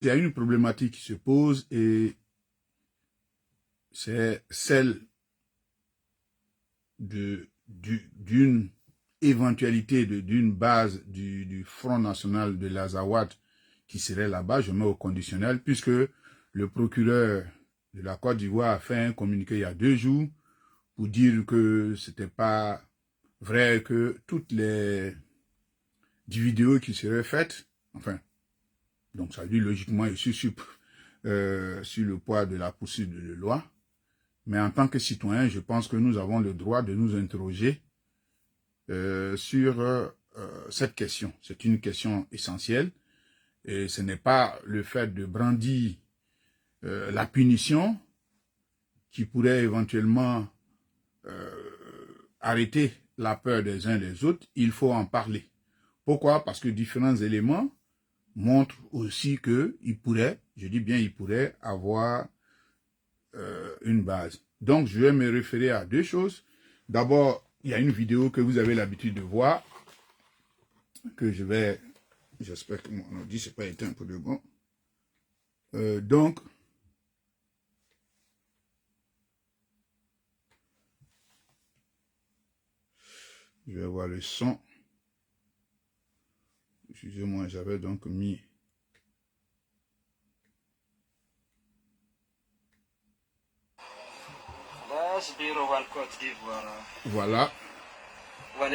Il y a une problématique qui se pose et c'est celle d'une éventualité d'une base du Front National de l'Azawad qui serait là-bas, je mets au conditionnel, puisque le procureur de la Côte d'Ivoire a fait un communiqué il y a 2 jours pour dire que c'était pas vrai, que toutes les vidéos qui seraient faites, enfin, donc ça dit logiquement, je suis sur le poids de la poursuite de loi. Mais en tant que citoyen, je pense que nous avons le droit de nous interroger sur cette question. C'est une question essentielle et ce n'est pas le fait de brandir la punition qui pourrait éventuellement arrêter la peur des uns des autres. Il faut en parler. Pourquoi? Parce que différents éléments montrent aussi qu'il pourrait, je dis bien il pourrait avoir une base. Donc, je vais me référer à 2 choses. D'abord, il y a une vidéo que vous avez l'habitude de voir, que je vais, j'espère que mon ordi s'est pas éteint pour de bon. Donc, je vais voir le son. Excusez-moi, j'avais donc mis... Voilà. Il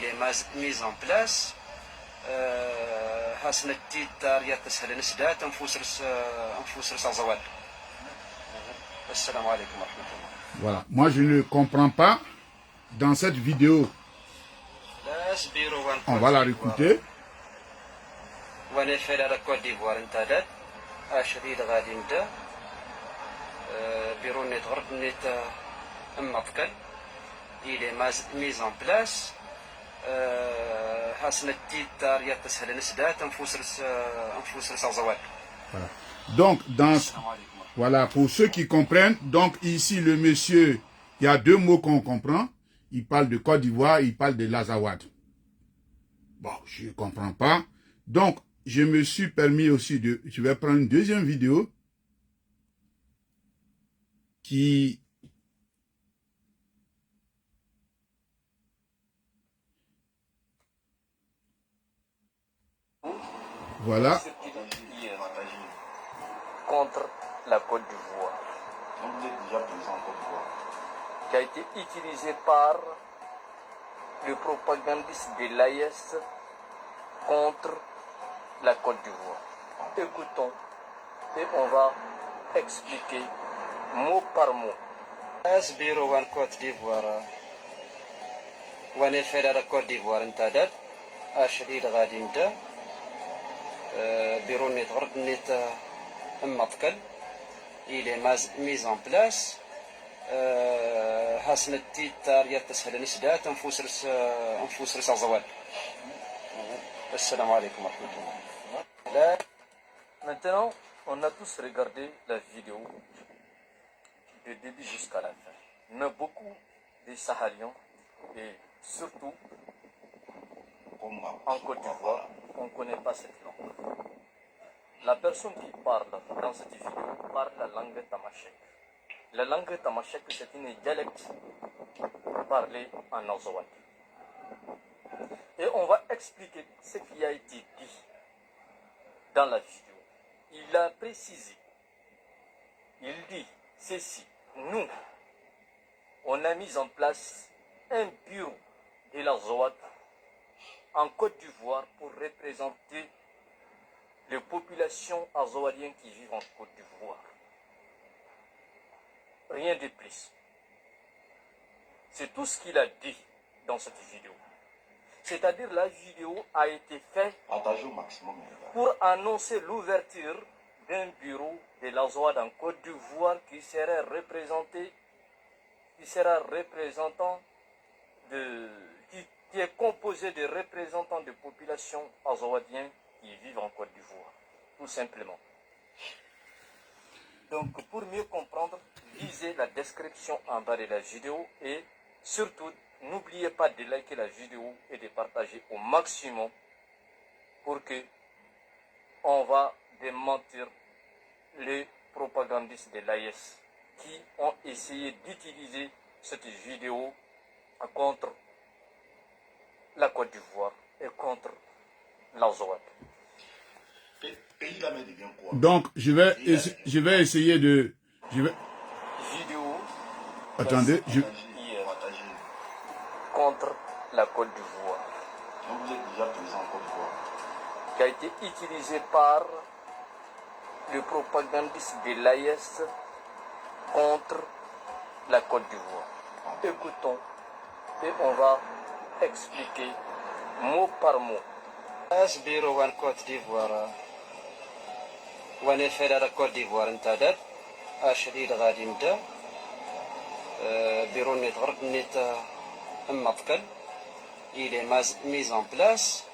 est mis en place. Voilà. Moi, je ne comprends pas. Dans cette vidéo, on va la réécouter. Il est mis en place. Voilà. Donc, voilà, pour ceux qui comprennent, donc ici, le monsieur, il y a 2 mots qu'on comprend. Il parle de Côte d'Ivoire, il parle de l'Azawad. Bon, je ne comprends pas. Donc, je me suis permis aussi de... Je vais prendre une deuxième vidéo qui... Voilà. Contre la Côte d'Ivoire. Qui a été utilisé par le propagandiste de l'AIS contre la Côte d'Ivoire. Écoutons et on va expliquer mot par mot. Bureau en Côte d'Ivoire. ونفعل كوت ديفوار انتدت اشديد غادي نبدا بيرو نيت غرد نيت مطكل il est mis en place حسن التيتار يتسهل نسدات انفوس رس الزوال. السلام عليكم ورحمة الله. Maintenant, on a tous regardé la vidéo du début jusqu'à la fin. Mais beaucoup des Sahariens et surtout en Côte d'Ivoire, on ne connaît pas cette langue. La personne qui parle dans cette vidéo parle la langue tamashek. La langue tamashek, c'est une dialecte parlée en Azawad. Et on va expliquer ce qui a été dit dans la vidéo. Il a précisé, il dit ceci, nous, on a mis en place un bureau de l'Azawad en Côte d'Ivoire pour représenter les populations azawadiennes qui vivent en Côte d'Ivoire. Rien de plus. C'est tout ce qu'il a dit dans cette vidéo. C'est-à-dire la vidéo a été faite pour annoncer l'ouverture d'un bureau de l'Azawad en Côte d'Ivoire qui sera représentant qui est composé de représentants de populations azawadiennes qui vivent en Côte d'Ivoire, tout simplement. Donc, pour mieux comprendre, lisez la description en bas de la vidéo et surtout, n'oubliez pas de liker la vidéo et de partager au maximum pour que on va démentir les propagandistes de l'AES qui ont essayé d'utiliser cette vidéo contre la Côte d'Ivoire et contre l'Azawad. Donc, je vais essayer de... Vidéo Attendez, hier contre la Côte d'Ivoire. Donc vous êtes déjà présent en Côte d'Ivoire. Qui a été utilisé par le propagandiste de l'AES contre la Côte d'Ivoire. Écoutons et on va expliquer mot par mot. بيرو وان كوت ديفوار وانا فيلا كوت ديفوار انتدب اشديد غادي نبدا بيرو نيت غرب نيت امطكل الى ميز ان بلاس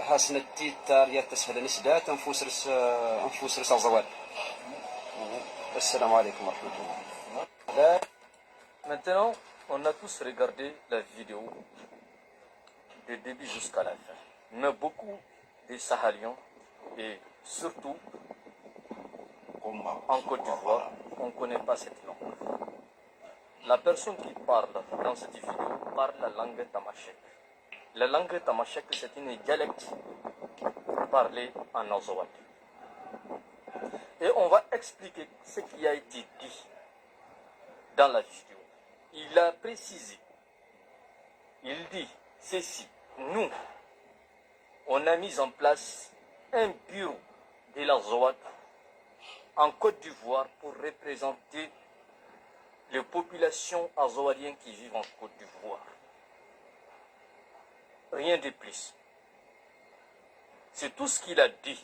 حسن التيتار يتسهل نسدات انفوسرس الزوال. السلام عليكم ورحمه الله. Maintenant, on a tous regardé la vidéo du début jusqu'à la fin. Mais beaucoup de Sahariens et surtout en Côte d'Ivoire, on ne connaît pas cette langue. La personne qui parle dans cette vidéo parle la langue tamashek. La langue tamashek, c'est une dialecte parlée en Azawad. Et on va expliquer ce qui a été dit dans la vidéo. Il a précisé, il dit ceci, nous, on a mis en place un bureau de l'Azawad en Côte d'Ivoire pour représenter les populations azawadiennes qui vivent en Côte d'Ivoire. Rien de plus. C'est tout ce qu'il a dit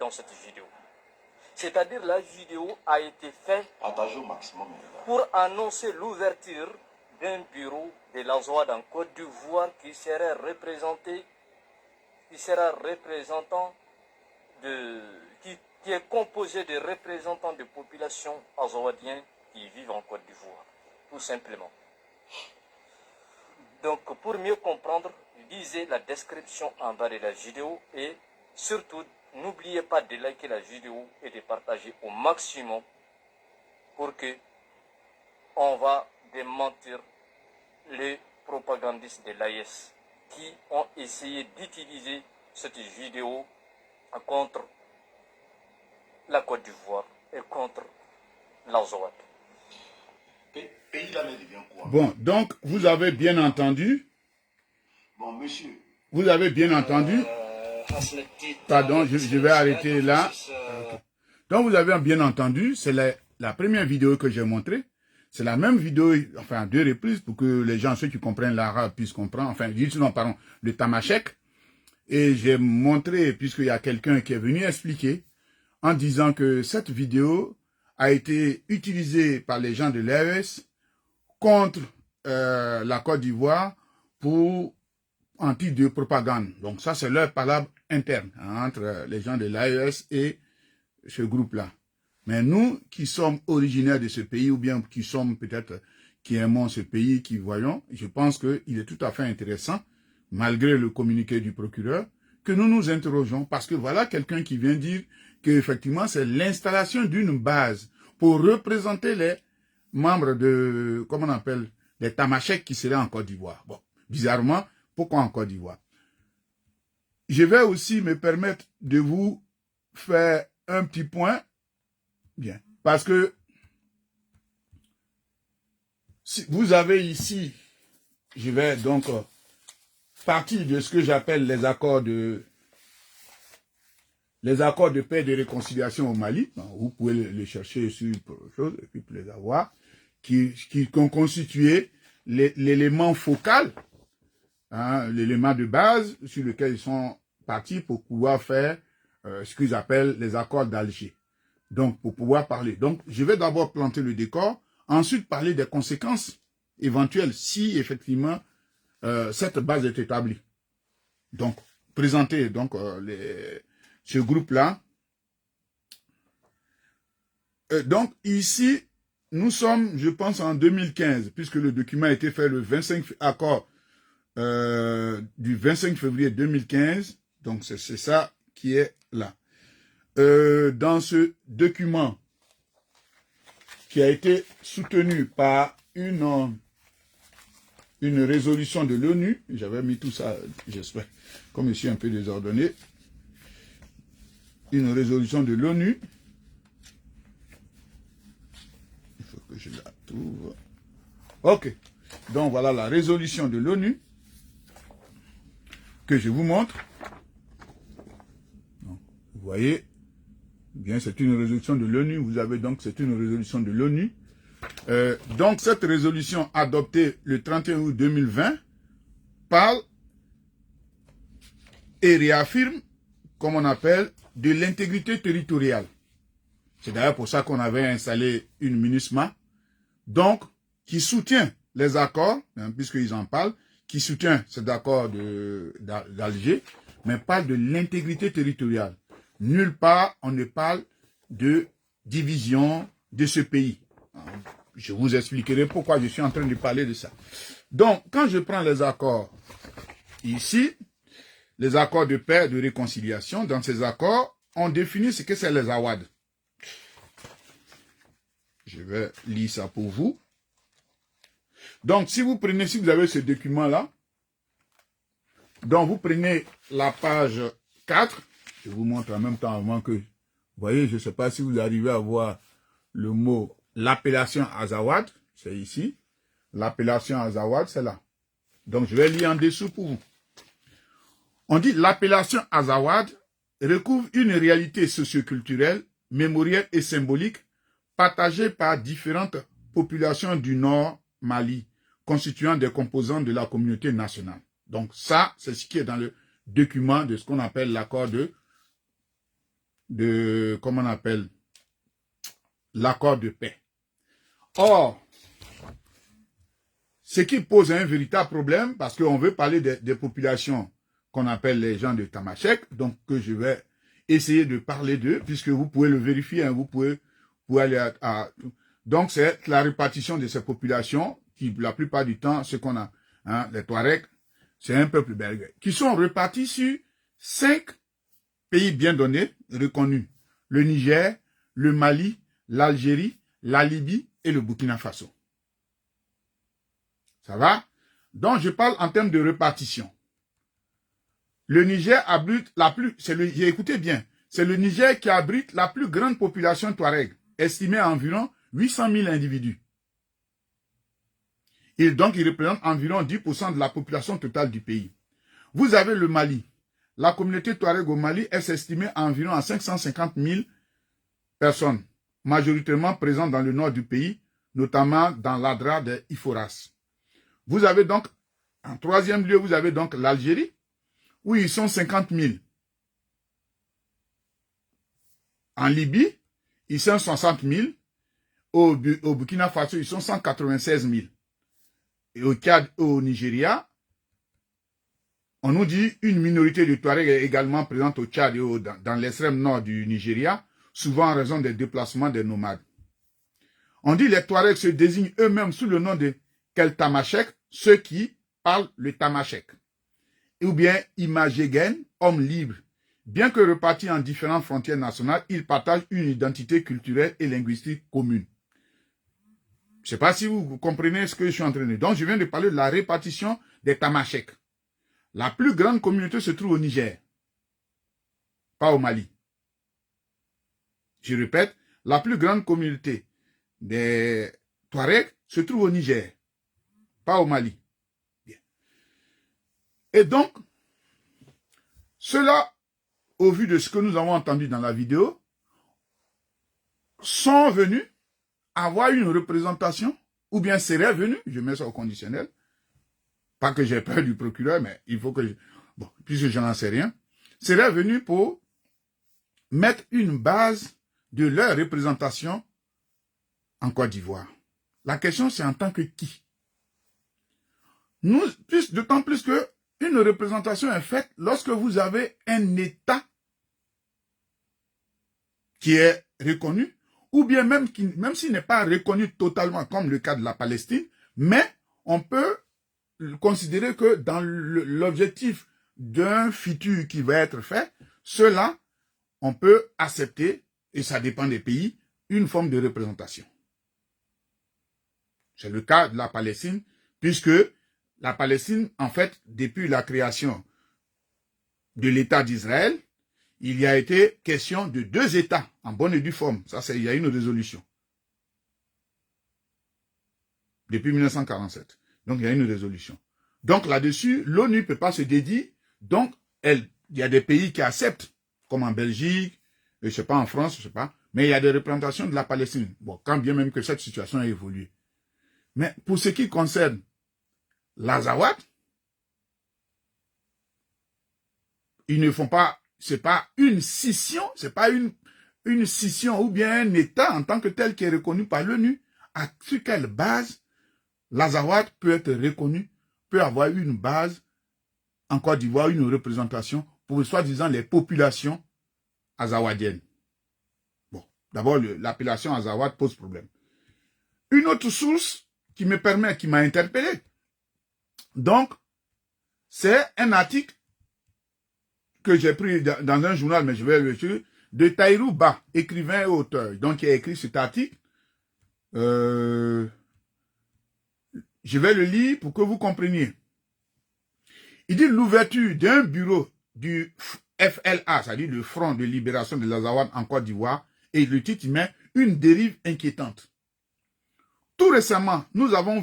dans cette vidéo. C'est-à-dire la vidéo a été faite Partagez au maximum. pour annoncer l'ouverture d'un bureau de l'Azawad en Côte d'Ivoire qui sera représentant qui est composé de représentants de populations azawadiennes qui vivent en Côte d'Ivoire, tout simplement. Donc, pour mieux comprendre, lisez la description en bas de la vidéo et surtout, n'oubliez pas de liker la vidéo et de partager au maximum pour que on va démentir les propagandistes de l'AES qui ont essayé d'utiliser cette vidéo contre la Côte d'Ivoire et contre l'Azawad. Pays là devient quoi? Bon, donc, vous avez bien entendu. Bon, monsieur. Vous avez bien entendu. Pardon, je vais arrêter là. Donc, vous avez bien entendu. C'est la première vidéo que j'ai montrée. C'est la même vidéo, enfin, à 2 reprises pour que les gens, ceux qui comprennent l'arabe, puissent comprendre. Enfin, non, pardon, le tamashek. Et j'ai montré, puisqu'il y a quelqu'un qui est venu expliquer, en disant que cette vidéo a été utilisée par les gens de l'AES contre la Côte d'Ivoire pour en titre de propagande. Donc ça, c'est leur palabre interne entre les gens de l'AES et ce groupe-là. Mais nous, qui sommes originaires de ce pays, ou bien qui sommes peut-être, qui aimons ce pays, qui voyons, je pense qu'il est tout à fait intéressant, malgré le communiqué du procureur, que nous nous interrogeons, parce que voilà quelqu'un qui vient dire qu'effectivement, c'est l'installation d'une base pour représenter les membres de, comment on appelle, les tamasheks qui seraient en Côte d'Ivoire. Bon, bizarrement, pourquoi en Côte d'Ivoire? Je vais aussi me permettre de vous faire un petit point, bien, parce que si vous avez ici, je vais donc partir de ce que j'appelle les accords de paix et de réconciliation au Mali. Vous pouvez les chercher sur chose et puis pour les avoir, qui ont constitué l'élément focal, l'élément de base sur lequel ils sont partis pour pouvoir faire ce qu'ils appellent les accords d'Alger. Donc, pour pouvoir parler. Donc, je vais d'abord planter le décor, ensuite parler des conséquences éventuelles si effectivement cette base est établie. Donc, présenter donc ce groupe-là. Donc, ici, nous sommes, je pense, en 2015, puisque le document a été fait le 25 accord du 25 février 2015. Donc, c'est ça qui est là. Dans ce document qui a été soutenu par une résolution de l'ONU, j'avais mis tout ça, j'espère, comme je suis un peu désordonné, une résolution de l'ONU, il faut que je la trouve, ok, donc voilà la résolution de l'ONU, que je vous montre, donc, vous voyez, bien c'est une résolution de l'ONU, vous avez donc, c'est une résolution de l'ONU. Donc, cette résolution adoptée le 31 août 2020 parle et réaffirme, comme on appelle, de l'intégrité territoriale. C'est d'ailleurs pour ça qu'on avait installé une MINUSMA, donc, qui soutient les accords, hein, puisqu'ils en parlent, qui soutient cet accord d'Alger, mais parle de l'intégrité territoriale. Nulle part, on ne parle de division de ce pays. Je vous expliquerai pourquoi je suis en train de parler de ça. Donc, quand je prends les accords ici, les accords de paix, de réconciliation, dans ces accords, on définit ce que c'est les Awad. Je vais lire ça pour vous. Donc, si vous avez ce document-là, donc vous prenez la page 4, je vous montre en même temps avant que, vous voyez, je ne sais pas si vous arrivez à voir le mot, l'appellation Azawad, c'est ici. L'appellation Azawad, c'est là. Donc, je vais lire en dessous pour vous. On dit l'appellation Azawad recouvre une réalité socioculturelle, mémorielle et symbolique partagée par différentes populations du Nord Mali, constituant des composants de la communauté nationale. Donc, ça, c'est ce qui est dans le document de ce qu'on appelle l'accord comment on appelle, l'accord de paix. Or, ce qui pose un véritable problème, parce qu'on veut parler des populations qu'on appelle les gens de Tamashek, donc que je vais essayer de parler d'eux, puisque vous pouvez le vérifier, hein, vous pouvez aller donc c'est la répartition de ces populations, qui la plupart du temps, ce qu'on a, hein, les Touaregs, c'est un peuple belge, qui sont répartis sur 5 pays bien donnés, reconnus. Le Niger, le Mali, l'Algérie, la Libye et le Burkina Faso. Ça va? Donc, je parle en termes de répartition. Le Niger abrite écoutez bien, c'est le Niger qui abrite la plus grande population touareg, estimée à environ 800 000 individus. Il représente environ 10% de la population totale du pays. Vous avez le Mali. La communauté touareg au Mali est estimée à environ 550 000 personnes, majoritairement présentes dans le nord du pays, notamment dans l'Adra de Iforas. Vous avez donc, en troisième lieu, vous avez donc l'Algérie, où ils sont 50 000. En Libye, ils sont 60 000. Au Burkina Faso, ils sont 196 000. Et au Tchad, au Nigeria, on nous dit une minorité de Touaregs est également présente au Tchad et dans l'extrême nord du Nigeria, souvent en raison des déplacements des nomades. On dit les Touaregs se désignent eux-mêmes sous le nom de Keltamachek, ceux qui parlent le Tamashek. Ou bien Imagegen, hommes libres. Bien que repartis en différentes frontières nationales, ils partagent une identité culturelle et linguistique commune. Je ne sais pas si vous comprenez ce que je suis en train de dire. Donc, je viens de parler de la répartition des Tamashek. La plus grande communauté se trouve au Niger, pas au Mali. Je répète, la plus grande communauté des Touaregs se trouve au Niger, pas au Mali. Bien. Et donc, ceux-là, au vu de ce que nous avons entendu dans la vidéo, sont venus avoir une représentation, ou bien seraient venus, je mets ça au conditionnel, pas que j'ai peur du procureur, mais il faut que bon, puisque je n'en sais rien, seraient venus pour mettre une base de leur représentation en Côte d'Ivoire. La question, c'est en tant que qui? D'autant plus que une représentation est faite lorsque vous avez un État qui est reconnu, ou bien même s'il n'est pas reconnu totalement comme le cas de la Palestine, mais on peut considérer que dans l'objectif d'un futur qui va être fait, cela, on peut accepter, et ça dépend des pays, une forme de représentation. C'est le cas de la Palestine, puisque la Palestine, en fait, depuis la création de l'État d'Israël, il y a été question de 2 États en bonne et due forme. Ça, il y a une résolution. Depuis 1947. Donc, il y a une résolution. Donc, là-dessus, l'ONU ne peut pas se dédier. Donc, il y a des pays qui acceptent, comme en Belgique, je ne sais pas, en France, je ne sais pas, mais il y a des représentations de la Palestine. Bon, quand bien même que cette situation a évolué. Mais pour ce qui concerne l'Azawad, ils ne font pas, c'est pas une scission, c'est pas une scission ou bien un État en tant que tel qui est reconnu par l'ONU. Sur quelle base l'Azawad peut être reconnu, peut avoir une base en Côte d'Ivoire, une représentation pour soi-disant les populations azawadiennes. Bon, d'abord l'appellation Azawad pose problème. Une autre source qui m'a interpellé. Donc, c'est un article que j'ai pris dans un journal, mais je vais le lire, de Tahirou Bah, écrivain et auteur. Donc, il a écrit cet article. Je vais le lire pour que vous compreniez. Il dit l'ouverture d'un bureau du FLA, c'est-à-dire le Front de Libération de l'Azawad en Côte d'Ivoire, et le titre il met une dérive inquiétante. Tout récemment, nous avons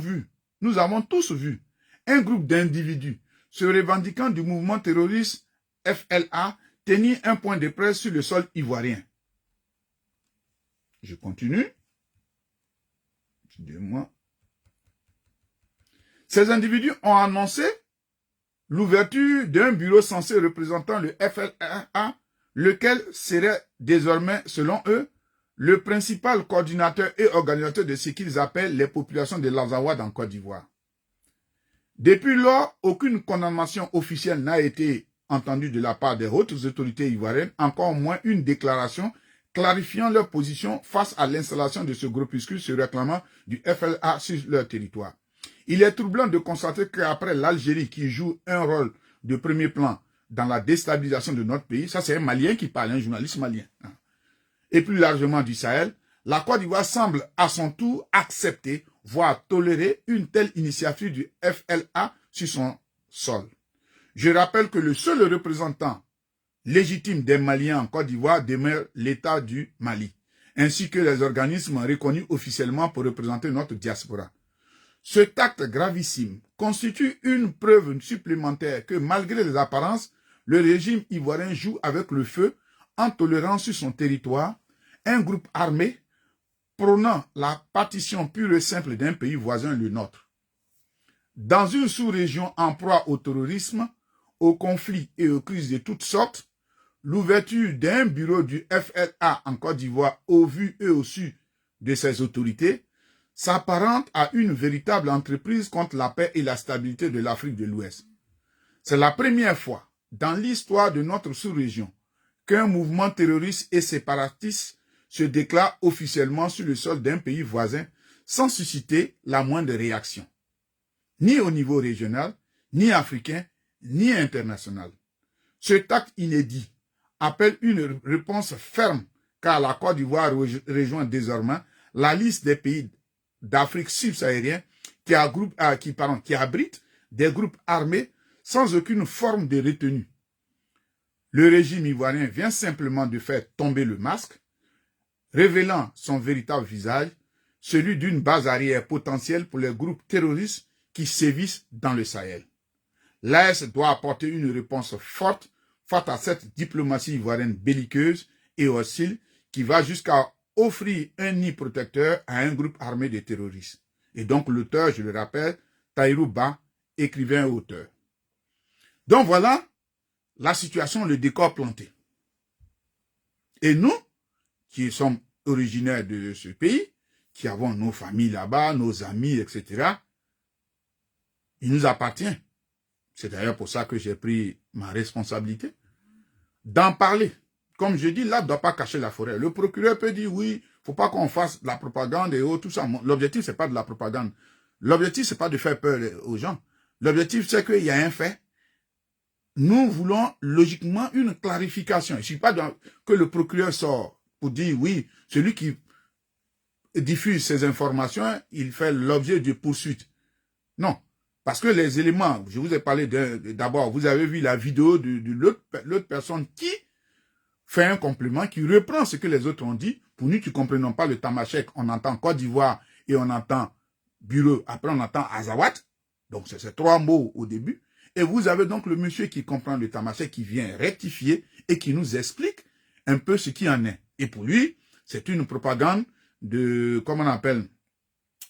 tous vu un groupe d'individus se revendiquant du mouvement terroriste FLA tenir un point de presse sur le sol ivoirien. Je continue. Excusez-moi. Ces individus ont annoncé l'ouverture d'un bureau censé représentant le FLA, lequel serait désormais, selon eux, le principal coordinateur et organisateur de ce qu'ils appellent les populations de l'Azawad en Côte d'Ivoire. Depuis lors, aucune condamnation officielle n'a été entendue de la part des hautes autorités ivoiriennes, encore moins une déclaration clarifiant leur position face à l'installation de ce groupuscule se réclamant du FLA sur leur territoire. Il est troublant de constater qu'après l'Algérie qui joue un rôle de premier plan dans la déstabilisation de notre pays, ça c'est un Malien qui parle, un journaliste malien, et plus largement du Sahel, la Côte d'Ivoire semble à son tour accepter, voire tolérer une telle initiative du FLA sur son sol. Je rappelle que le seul représentant légitime des Maliens en Côte d'Ivoire demeure l'État du Mali, ainsi que les organismes reconnus officiellement pour représenter notre diaspora. Cet acte gravissime constitue une preuve supplémentaire que malgré les apparences, le régime ivoirien joue avec le feu en tolérant sur son territoire un groupe armé prônant la partition pure et simple d'un pays voisin, le nôtre. Dans une sous-région en proie au terrorisme, aux conflits et aux crises de toutes sortes, l'ouverture d'un bureau du FLA en Côte d'Ivoire au vu et au su de ses autorités s'apparente à une véritable entreprise contre la paix et la stabilité de l'Afrique de l'Ouest. C'est la première fois dans l'histoire de notre sous-région qu'un mouvement terroriste et séparatiste se déclare officiellement sur le sol d'un pays voisin sans susciter la moindre réaction, ni au niveau régional, ni africain, ni international. Cet acte inédit appelle une réponse ferme car la Côte d'Ivoire rejoint désormais la liste des pays d'Afrique subsaharienne qui abrite des groupes armés sans aucune forme de retenue. Le régime ivoirien vient simplement de faire tomber le masque, révélant son véritable visage, celui d'une base arrière potentielle pour les groupes terroristes qui sévissent dans le Sahel. L'AES doit apporter une réponse forte face à cette diplomatie ivoirienne belliqueuse et hostile qui va jusqu'à offrir un nid protecteur à un groupe armé de terroristes. Et donc l'auteur, je le rappelle, Tahirou Bah, écrivain et auteur. Donc voilà la situation, le décor planté. Et nous, qui sommes originaires de ce pays, qui avons nos familles là-bas, nos amis, etc., il nous appartient. C'est d'ailleurs pour ça que j'ai pris ma responsabilité d'en parler. Comme je dis, l'arbre ne doit pas cacher la forêt. Le procureur peut dire oui, il faut pas qu'on fasse de la propagande et tout ça. L'objectif, c'est pas de la propagande. L'objectif, c'est pas de faire peur aux gens. L'objectif, c'est qu'il y a un fait. Nous voulons logiquement une clarification. Il ne suffit pas que le procureur sort pour dire oui, celui qui diffuse ces informations, il fait l'objet de poursuites. Non. Parce que les éléments, je vous ai parlé d'abord, vous avez vu la vidéo de l'autre personne qui fait un complément, qui reprend ce que les autres ont dit. Pour nous qui ne comprenons pas le tamashek, on entend Côte d'Ivoire et on entend bureau, après on entend Azawat. Donc c'est ces trois mots au début. Et vous avez donc le monsieur qui comprend le tamashek, qui vient rectifier et qui nous explique un peu ce qui en est. Et pour lui, c'est une propagande de, comment on appelle,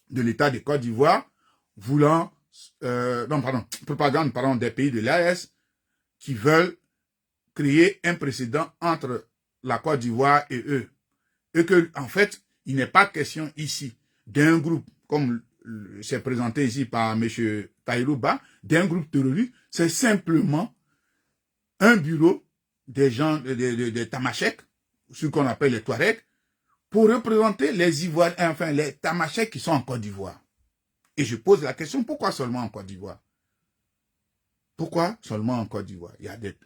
de l'État de Côte d'Ivoire, voulant, propagande, des pays de l'AES qui veulent créer un précédent entre la Côte d'Ivoire et eux. Et que, en fait, il n'est pas question ici d'un groupe, comme c'est présenté ici par M. Taïrouba, d'un groupe terroriste, c'est simplement un bureau des gens, des tamasheks, ce qu'on appelle les Touaregs, pour représenter les Ivoiriens, enfin les tamasheks qui sont en Côte d'Ivoire. Et je pose la question, pourquoi seulement en Côte d'Ivoire? Pourquoi seulement en Côte d'Ivoire?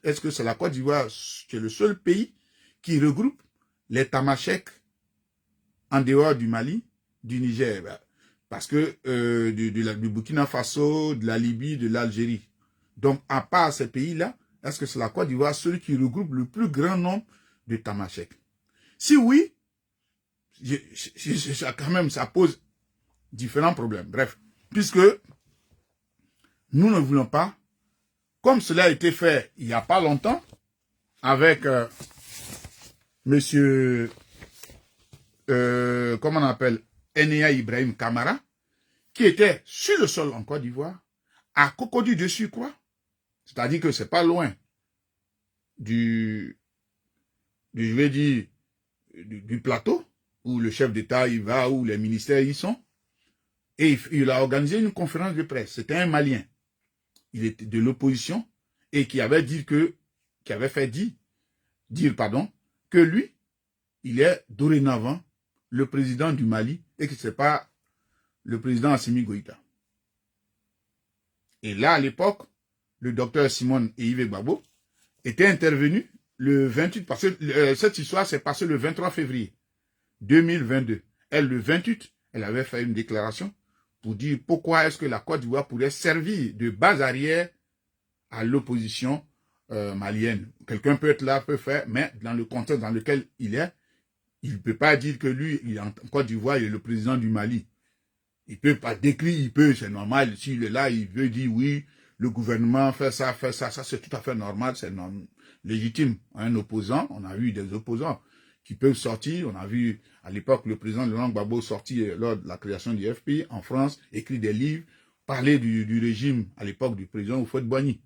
Est-ce que c'est la Côte d'Ivoire qui est le seul pays qui regroupe les tamasheks en dehors du Mali, du Niger? Parce que du Burkina Faso, de la Libye, de l'Algérie. Donc, à part ces pays-là, est-ce que c'est la Côte d'Ivoire celui qui regroupe le plus grand nombre de tamasheks? Si oui, quand même, ça pose différents problèmes. Bref, puisque nous ne voulons pas, comme cela a été fait il n'y a pas longtemps, avec monsieur, comment on appelle, Enea Ibrahim Kamara, qui était sur le sol en Côte d'Ivoire, à Cocody de surcroît, c'est-à-dire que c'est pas loin du plateau, où le chef d'État y va, où les ministères y sont, et il a organisé une conférence de presse. C'était un Malien. Il était de l'opposition, et qui avait fait dire que lui, il est dorénavant le président du Mali, et que ce n'est pas le président Assimi Goïta. Et là, à l'époque, le docteur Simone et Yves Gbagbo étaient intervenus le 28, parce que cette histoire s'est passée le 23 février 2022. Elle, le 28, elle avait fait une déclaration pour dire pourquoi est-ce que la Côte d'Ivoire pourrait servir de base arrière à l'opposition malienne. Quelqu'un peut être là, peut faire, mais dans le contexte dans lequel il est, il ne peut pas dire que lui, il est en Côte d'Ivoire, il est le président du Mali. Il peut pas décrire, c'est normal. S'il est là, il veut dire oui, le gouvernement fait ça, ça c'est tout à fait normal, c'est légitime. Un opposant, on a vu des opposants qui peuvent sortir. On a vu à l'époque le président Laurent Gbagbo sortir lors de la création du FPI en France, écrire des livres, parler du régime à l'époque du président Houphouët-Boigny.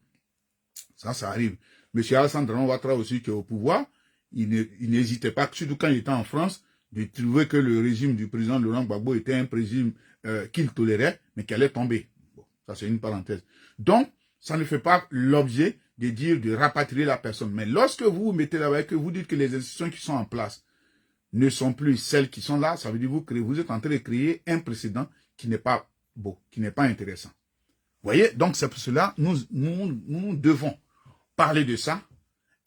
Ça arrive. Monsieur Alassane Draman Ouattara aussi qui est au pouvoir, il n'hésitait pas, surtout quand il était en France, de trouver que le régime du président Laurent Gbagbo était un régime qu'il tolérait, mais qui allait tomber. Bon, ça c'est une parenthèse. Donc, ça ne fait pas l'objet de dire de rapatrier la personne. Mais lorsque vous mettez là-bas, que vous dites que les institutions qui sont en place ne sont plus celles qui sont là, ça veut dire que vous êtes en train de créer un précédent qui n'est pas beau, qui n'est pas intéressant. Vous voyez, donc c'est pour cela nous devons parler de ça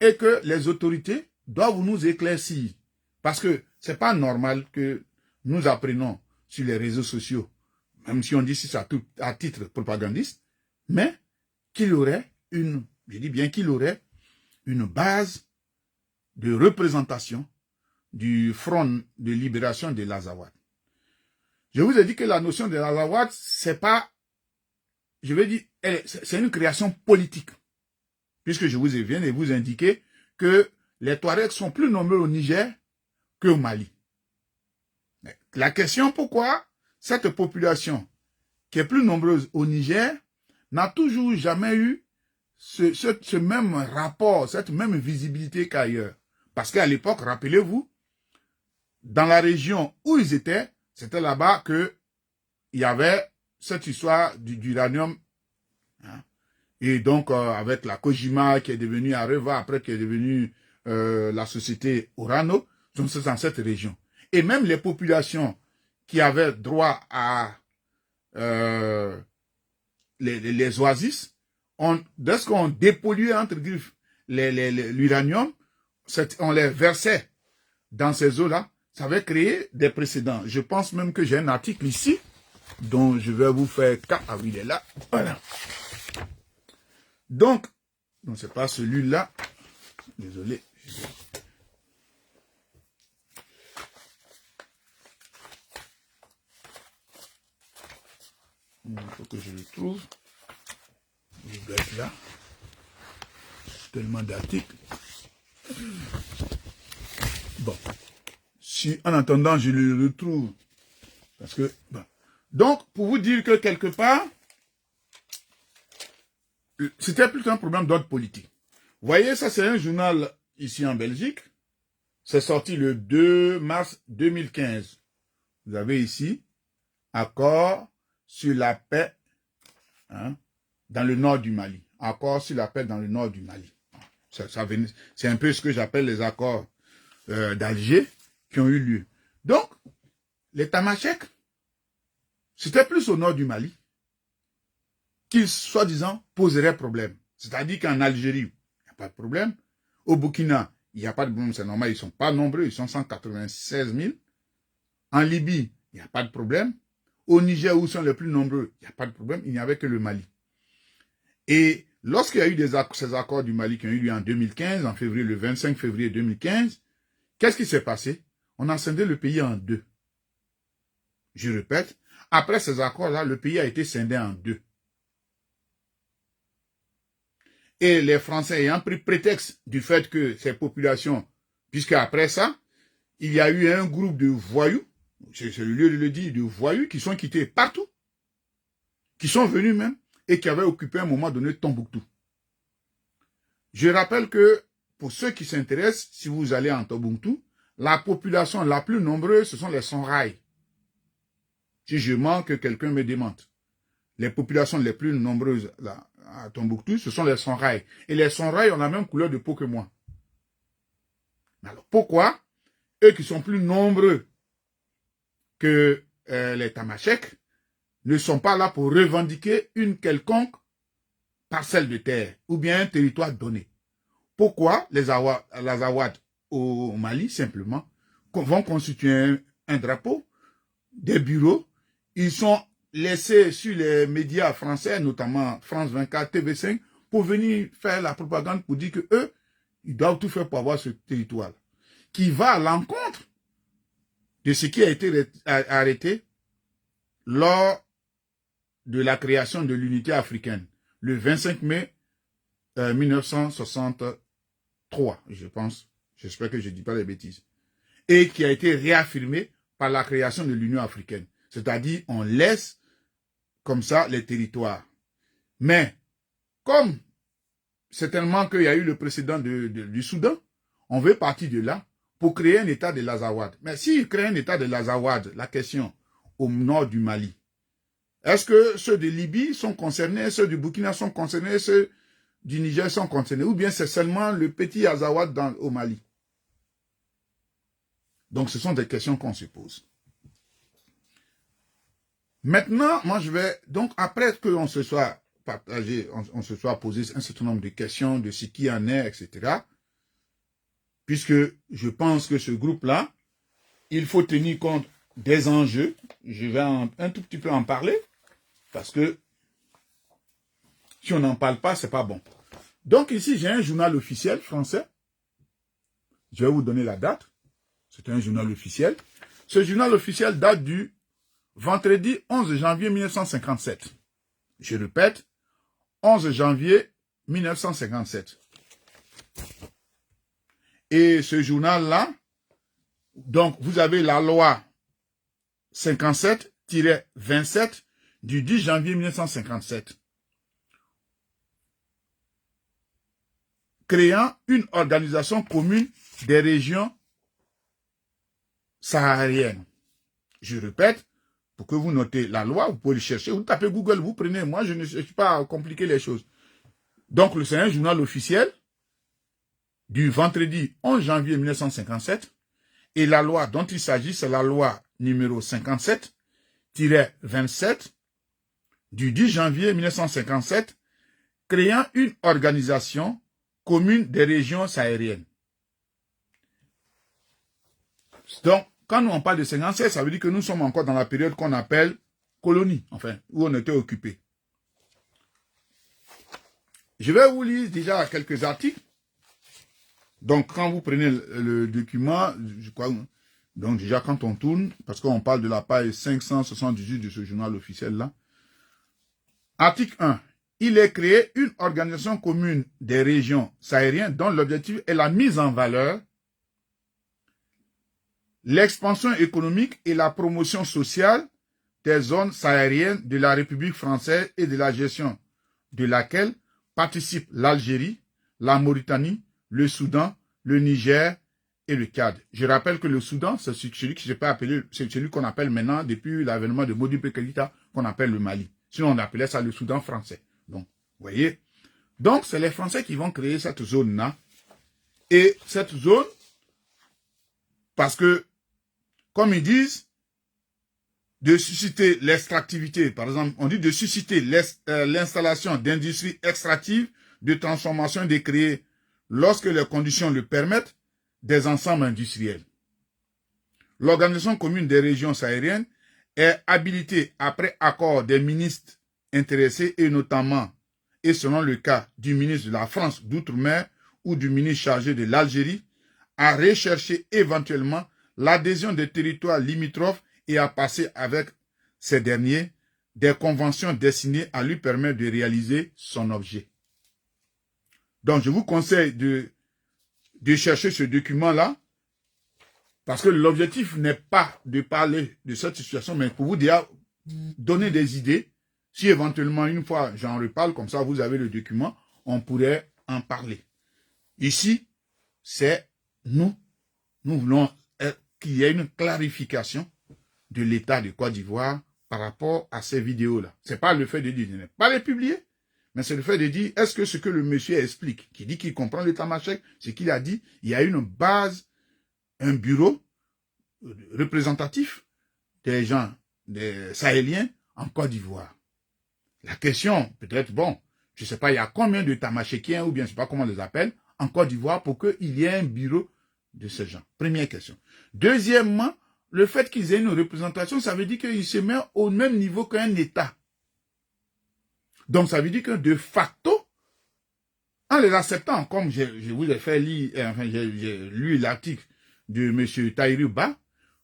et que les autorités doivent nous éclaircir. Parce que c'est pas normal que nous apprenons sur les réseaux sociaux, même si on dit ça à titre propagandiste, mais qu'il aurait une base de représentation du Front de libération de l'Azawad. Je vous ai dit que la notion de l'Azawad, c'est pas, je vais dire, c'est une création politique. Puisque je vous viens de vous indiquer que les Touaregs sont plus nombreux au Niger qu'au Mali. Mais la question, pourquoi cette population qui est plus nombreuse au Niger n'a toujours jamais eu ce même rapport, cette même visibilité qu'ailleurs. Parce qu'à l'époque, rappelez-vous, dans la région où ils étaient, c'était là-bas qu'il y avait cette histoire d'uranium. Hein. Et donc, avec la Kojima qui est devenue Areva, après qui est devenue la société Orano, donc c'est dans cette région. Et même les populations qui avaient droit à les oasis, dès qu'on dépolluait entre griffes l'uranium, on les versait dans ces eaux-là. Ça avait créé des précédents. Je pense même que j'ai un article ici dont je vais vous faire cas. Ah oui, il est là. Voilà. Donc, non, c'est pas celui-là. Désolé. Il faut que je le trouve. Il doit être là. Tellement d'articles. Bon. Si en attendant je le retrouve. Parce que. Bon. Donc, pour vous dire que quelque part, c'était plutôt un problème d'ordre politique. Vous voyez, ça c'est un journal ici en Belgique. C'est sorti le 2 mars 2015. Vous avez ici, accord sur la paix dans le nord du Mali. Accord sur la paix dans le nord du Mali. C'est un peu ce que j'appelle les accords d'Alger qui ont eu lieu. Donc, les Tamashek, c'était plus au nord du Mali qu'ils, soi-disant, poseraient problème. C'est-à-dire qu'en Algérie, il n'y a pas de problème. Au Burkina, il n'y a pas de problème, c'est normal, ils ne sont pas nombreux, ils sont 196 000. En Libye, il n'y a pas de problème. Au Niger, où ils sont les plus nombreux, il n'y a pas de problème, il n'y avait que le Mali. Et lorsqu'il y a eu ces accords du Mali qui ont eu lieu en 2015, en février, le 25 février 2015, qu'est-ce qui s'est passé? On a scindé le pays en deux. Je répète, après ces accords-là, le pays a été scindé en deux. Et les Français ayant pris prétexte du fait que ces populations, puisque après ça, il y a eu un groupe de voyous, c'est le lieu de le dire, de voyous qui sont quittés partout, qui sont venus même, et qui avaient occupé à un moment donné Tombouctou. Je rappelle que, pour ceux qui s'intéressent, si vous allez en Tombouctou, la population la plus nombreuse, ce sont les Songhai. Si je mens, que quelqu'un me démente. Les populations les plus nombreuses là, à Tombouctou, ce sont les Songhai. Et les Songhai ont la même couleur de peau que moi. Alors pourquoi eux qui sont plus nombreux que les Tamashek ne sont pas là pour revendiquer une quelconque parcelle de terre ou bien un territoire donné? Pourquoi les Azawad au Mali, simplement, vont constituer un drapeau, des bureaux, ils sont laissés sur les médias français, notamment France 24, TV5, pour venir faire la propagande pour dire que eux, ils doivent tout faire pour avoir ce territoire, qui va à l'encontre de ce qui a été arrêté lors de la création de l'unité africaine, le 25 mai 1963, je pense. J'espère que je ne dis pas des bêtises. Et qui a été réaffirmé par la création de l'Union africaine. C'est-à-dire, on laisse comme ça les territoires. Mais, comme certainement qu'il y a eu le précédent du Soudan, on veut partir de là pour créer un État de l'Azawad. Mais s'ils créent un État de l'Azawad, la question, au nord du Mali, est-ce que ceux de Libye sont concernés, ceux du Burkina sont concernés, ceux du Niger sont concernés, ou bien c'est seulement le petit Azawad au Mali? Donc, ce sont des questions qu'on se pose. Maintenant, moi, je vais, donc, après qu'on se soit partagé, on se soit posé un certain nombre de questions de ce qui en est, etc., puisque je pense que ce groupe-là, il faut tenir compte des enjeux. Je vais un tout petit peu en parler, parce que si on n'en parle pas, c'est pas bon. Donc, ici, j'ai un journal officiel français. Je vais vous donner la date. C'est un journal officiel. Ce journal officiel date du vendredi 11 janvier 1957. Je répète, 11 janvier 1957. Et ce journal-là, donc vous avez la loi 57-27 du 10 janvier 1957, créant une organisation commune des régions saharienne. Je répète, pour que vous notez la loi, vous pouvez le chercher, vous tapez Google, vous prenez, moi je ne cherche pas à compliquer les choses. Donc c'est un journal officiel du vendredi 11 janvier 1957 Et la loi dont il s'agit, c'est la loi numéro 57-27 du 10 janvier 1957, créant une organisation commune des régions sahariennes. Donc, quand nous on parle de 57, ça veut dire que nous sommes encore dans la période qu'on appelle colonie, enfin, où on était occupé. Je vais vous lire déjà quelques articles. Donc, quand vous prenez le document, je crois, donc déjà quand on tourne, parce qu'on parle de la page 578 de ce journal officiel-là. Article 1. Il est créé une organisation commune des régions sahariennes dont l'objectif est la mise en valeur, l'expansion économique et la promotion sociale des zones sahariennes de la République française et de la gestion de laquelle participent l'Algérie, la Mauritanie, le Soudan, le Niger et le Tchad. Je rappelle que le Soudan, c'est celui que je peux appeler, c'est celui qu'on appelle maintenant, depuis l'avènement de Modibo Keïta, qu'on appelle le Mali. Sinon, on appelait ça le Soudan français. Donc, vous voyez. Donc, c'est les Français qui vont créer cette zone-là. Et cette zone, parce que, comme ils disent, de susciter l'extractivité, par exemple, on dit de susciter l'installation d'industries extractives, de transformation et de créer, lorsque les conditions le permettent, des ensembles industriels. L'Organisation commune des régions sahariennes est habilitée, après accord des ministres intéressés et notamment, et selon le cas du ministre de la France d'Outre-mer ou du ministre chargé de l'Algérie, à rechercher éventuellement l'adhésion des territoires limitrophes et à passer avec ces derniers des conventions destinées à lui permettre de réaliser son objet. Donc, je vous conseille de chercher ce document-là, parce que l'objectif n'est pas de parler de cette situation, mais pour vous déjà donner des idées. Si éventuellement, une fois, j'en reparle, comme ça, vous avez le document, on pourrait en parler. Ici, c'est nous voulons qu'il y ait une clarification de l'État de Côte d'Ivoire par rapport à ces vidéos-là. C'est pas le fait de dire, ne pas les publier, mais c'est le fait de dire, est-ce que ce que le monsieur explique, qui dit qu'il comprend l'état-major, ce qu'il a dit, il y a une base, un bureau représentatif des gens, des Sahéliens en Côte d'Ivoire. La question, peut-être, bon, je sais pas, il y a combien de tamashékiens, ou bien je sais pas comment on les appelle, en Côte d'Ivoire pour qu'il y ait un bureau de ces gens. Première question. Deuxièmement, le fait qu'ils aient une représentation, ça veut dire qu'ils se mettent au même niveau qu'un État. Donc, ça veut dire que de facto, en les acceptant, comme je vous ai fait lire, enfin, j'ai lu l'article de M. Tahirou Bah,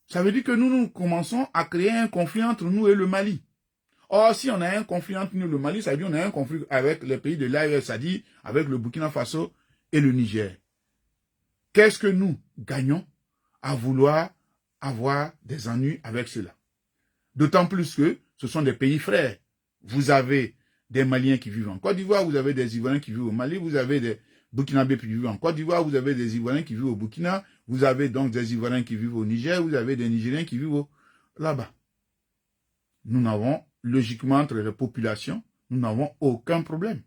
ça veut dire que nous commençons à créer un conflit entre nous et le Mali. Or, si on a un conflit entre nous et le Mali, ça veut dire qu'on a un conflit avec les pays de l'AES, c'est-à-dire avec le Burkina Faso et le Niger. Qu'est-ce que nous gagnons à vouloir avoir des ennuis avec cela? D'autant plus que ce sont des pays frères. Vous avez des Maliens qui vivent en Côte d'Ivoire, vous avez des Ivoiriens qui vivent au Mali, vous avez des Burkinabés qui vivent en Côte d'Ivoire, vous avez des Ivoiriens qui vivent au Burkina, vous avez donc des Ivoiriens qui vivent au Niger, vous avez des Nigériens qui vivent là-bas. Nous n'avons, logiquement, entre les populations, nous n'avons aucun problème.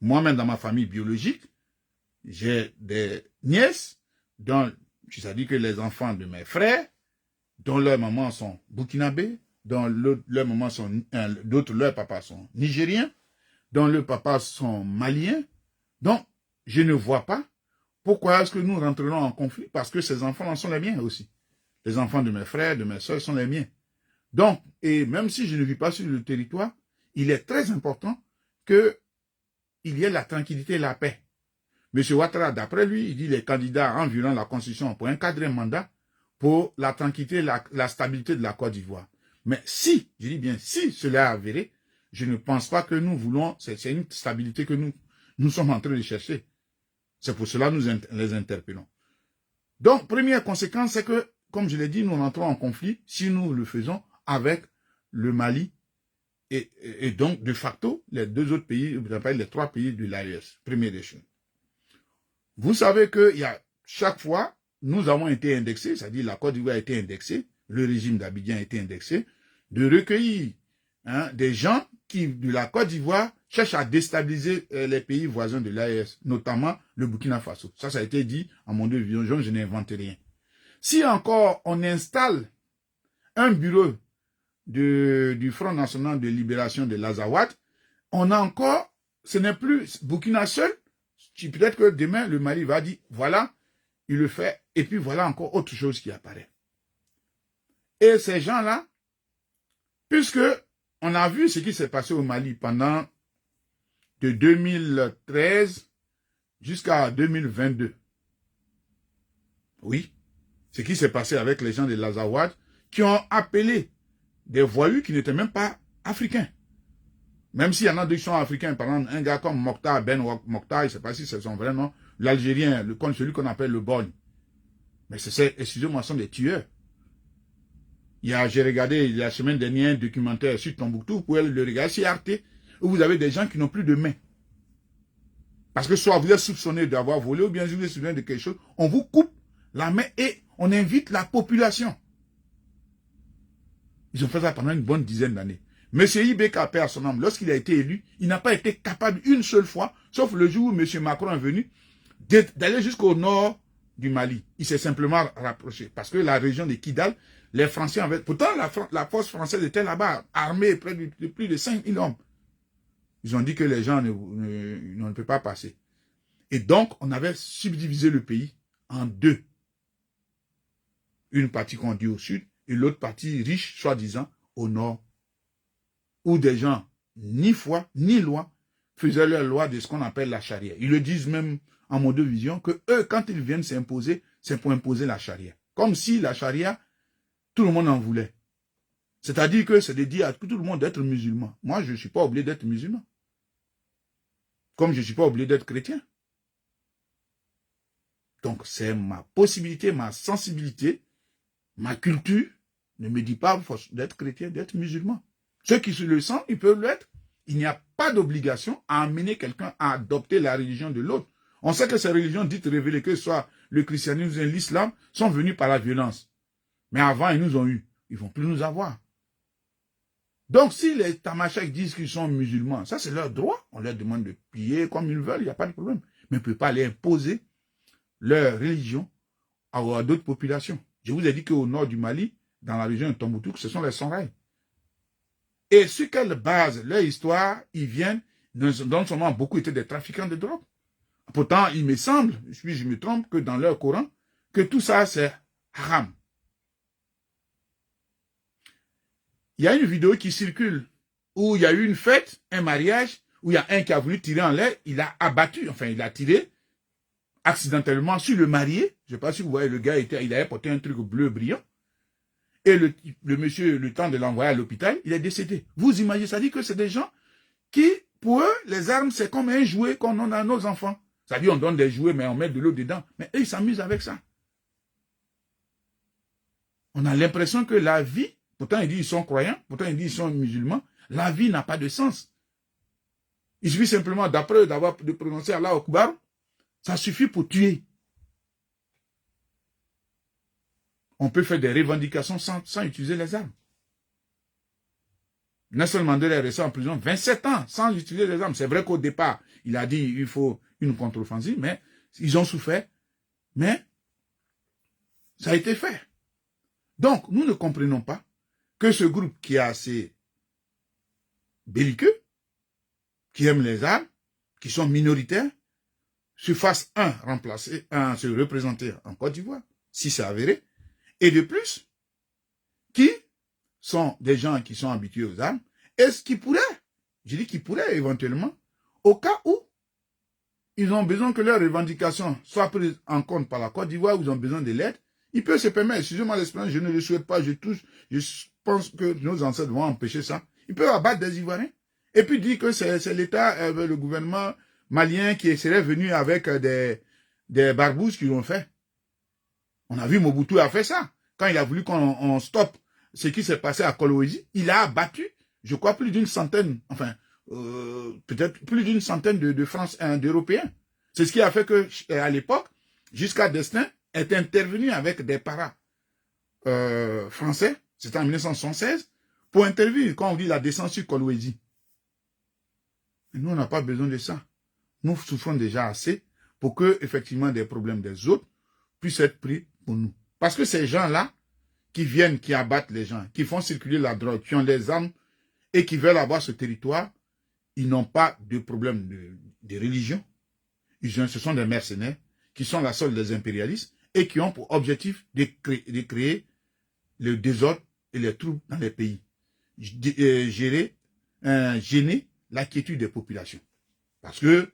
Moi-même, dans ma famille biologique, j'ai des nièces, dont, c'est-à-dire que les enfants de mes frères, dont leurs mamans sont burkinabés, dont leurs mamans sont, d'autres, leurs papas sont nigériens, dont leurs papas sont maliens. Donc, je ne vois pas pourquoi est-ce que nous rentrerons en conflit, parce que ces enfants sont les miens aussi. Les enfants de mes frères, de mes soeurs sont les miens. Donc, et même si je ne vis pas sur le territoire, il est très important qu'il y ait la tranquillité et la paix. M. Ouattara, d'après lui, il dit les candidats en violant la Constitution pour encadrer un mandat pour la tranquillité et la stabilité de la Côte d'Ivoire. Mais si, je dis bien si cela est avéré, je ne pense pas que nous voulons, c'est une stabilité que nous sommes en train de chercher. C'est pour cela que nous les interpellons. Donc, première conséquence, c'est que, comme je l'ai dit, nous rentrons en conflit si nous le faisons avec le Mali et donc, de facto, les deux autres pays, les trois pays de l'AES, premier des choses. Vous savez que chaque fois, nous avons été indexés, c'est-à-dire la Côte d'Ivoire a été indexée, le régime d'Abidjan a été indexé, de recueillir des gens qui, de la Côte d'Ivoire, cherchent à déstabiliser les pays voisins de l'AES, notamment le Burkina Faso. Ça a été dit à mon division, je n'invente rien. Si encore on installe un bureau du Front National de Libération de l'Azawad, on a encore, ce n'est plus Burkina seul, peut-être que demain le Mali va dire, voilà, il le fait, et puis voilà encore autre chose qui apparaît. Et ces gens-là, puisque on a vu ce qui s'est passé au Mali pendant de 2013 jusqu'à 2022. Oui, ce qui s'est passé avec les gens de l'Azawad qui ont appelé des voyous qui n'étaient même pas africains. Même s'il y en a deux qui sont africains, par exemple, un gars comme Mokhtar, Ben Mokhtar, je ne sais pas si c'est son vrai nom, l'Algérien, celui qu'on appelle le Bogne. Mais excusez-moi, ce sont des tueurs. J'ai regardé la semaine dernière un documentaire sur Tombouctou, vous pouvez le regarder sur Arte, où vous avez des gens qui n'ont plus de mains. Parce que soit vous êtes soupçonné d'avoir volé, ou bien vous êtes soupçonné de quelque chose, on vous coupe la main et on invite la population. Ils ont fait ça pendant une bonne dizaine d'années. Monsieur Ibeka perd son âme. Lorsqu'il a été élu, il n'a pas été capable une seule fois, sauf le jour où monsieur Macron est venu, d'aller jusqu'au nord du Mali. Il s'est simplement rapproché. Parce que la région de Kidal, les Français avaient... Pourtant, la force française était là-bas, armée près de plus de 5000 hommes. Ils ont dit que les gens ne peuvent pas passer. Et donc, on avait subdivisé le pays en deux. Une partie qu'on dit au sud, et l'autre partie riche, soi-disant, au nord. Où des gens, ni foi, ni loi, faisaient leur loi de ce qu'on appelle la charia. Ils le disent même en mode de vision, que eux, quand ils viennent s'imposer, c'est pour imposer la charia. Comme si la charia, tout le monde en voulait. C'est-à-dire que c'est de dire à tout le monde d'être musulman. Moi, je ne suis pas obligé d'être musulman. Comme je ne suis pas obligé d'être chrétien. Donc, c'est ma possibilité, ma sensibilité, ma culture ne me dit pas d'être chrétien, d'être musulman. Ceux qui se le sentent, ils peuvent l'être. Il n'y a pas d'obligation à amener quelqu'un à adopter la religion de l'autre. On sait que ces religions dites révélées, que ce soit le christianisme ou l'islam, sont venues par la violence. Mais avant, ils nous ont eu. Ils ne vont plus nous avoir. Donc, si les tamashaks disent qu'ils sont musulmans, ça c'est leur droit. On leur demande de prier comme ils veulent, il n'y a pas de problème. Mais on ne peut pas aller imposer leur religion à d'autres populations. Je vous ai dit qu'au nord du Mali, dans la région de Tombouctou, ce sont les Songhai. Et sur quelle base, leur histoire, ils viennent, non seulement beaucoup étaient des trafiquants de drogue. Pourtant, il me semble, puis je me trompe, que dans leur Coran, que tout ça c'est haram. Il y a une vidéo qui circule, où il y a eu une fête, un mariage, où il y a un qui a voulu tirer en l'air, il a abattu, enfin il a tiré accidentellement sur le marié. Je ne sais pas si vous voyez, le gars, il avait porté un truc bleu brillant. Et le monsieur, le temps de l'envoyer à l'hôpital, il est décédé. Vous imaginez, ça dit que c'est des gens qui, pour eux, les armes, c'est comme un jouet qu'on donne à nos enfants. Ça dit on donne des jouets, mais on met de l'eau dedans. Mais eux, ils s'amusent avec ça. On a l'impression que la vie, pourtant ils disent qu'ils sont croyants, pourtant ils disent qu'ils sont musulmans, la vie n'a pas de sens. Il suffit simplement de prononcer Allah Akbar, ça suffit pour tuer. On peut faire des revendications sans utiliser les armes. Nelson Mandela est resté en prison 27 ans sans utiliser les armes. C'est vrai qu'au départ, il a dit qu'il faut une contre-offensive, mais ils ont souffert. Mais ça a été fait. Donc, nous ne comprenons pas que ce groupe qui est assez belliqueux, qui aime les armes, qui sont minoritaires, se fasse se représenter en Côte d'Ivoire, si c'est avéré, et de plus, qui sont des gens qui sont habitués aux armes, est-ce qu'ils pourraient, je dis qu'ils pourraient éventuellement, au cas où ils ont besoin que leurs revendications soient prises en compte par la Côte d'Ivoire, où ils ont besoin de l'aide, ils peuvent se permettre, excusez-moi l'expérience, je ne le souhaite pas, je pense que nos ancêtres vont empêcher ça, ils peuvent abattre des Ivoiriens, et puis dire que c'est l'État, le gouvernement malien qui serait venu avec des barbouzes qui l'ont fait. On a vu Mobutu a fait ça. Quand il a voulu qu'on stoppe ce qui s'est passé à Kolwezi, il a abattu, je crois, plus d'une centaine, enfin, peut-être plus d'une centaine d'Européens. C'est ce qui a fait que, à l'époque, Giscard d'Estaing est intervenu avec des paras français, c'était en 1976, pour intervenir quand on dit la descente sur Kolwezi. Nous, on n'a pas besoin de ça. Nous souffrons déjà assez pour que, effectivement, des problèmes des autres puissent être pris pour nous. Parce que ces gens-là, qui viennent, qui abattent les gens, qui font circuler la drogue, qui ont les armes et qui veulent avoir ce territoire, ils n'ont pas de problème de religion. Ce sont des mercenaires qui sont la solde des impérialistes et qui ont pour objectif de créer le désordre et les troubles dans les pays. Gêner la quiétude des populations. Parce que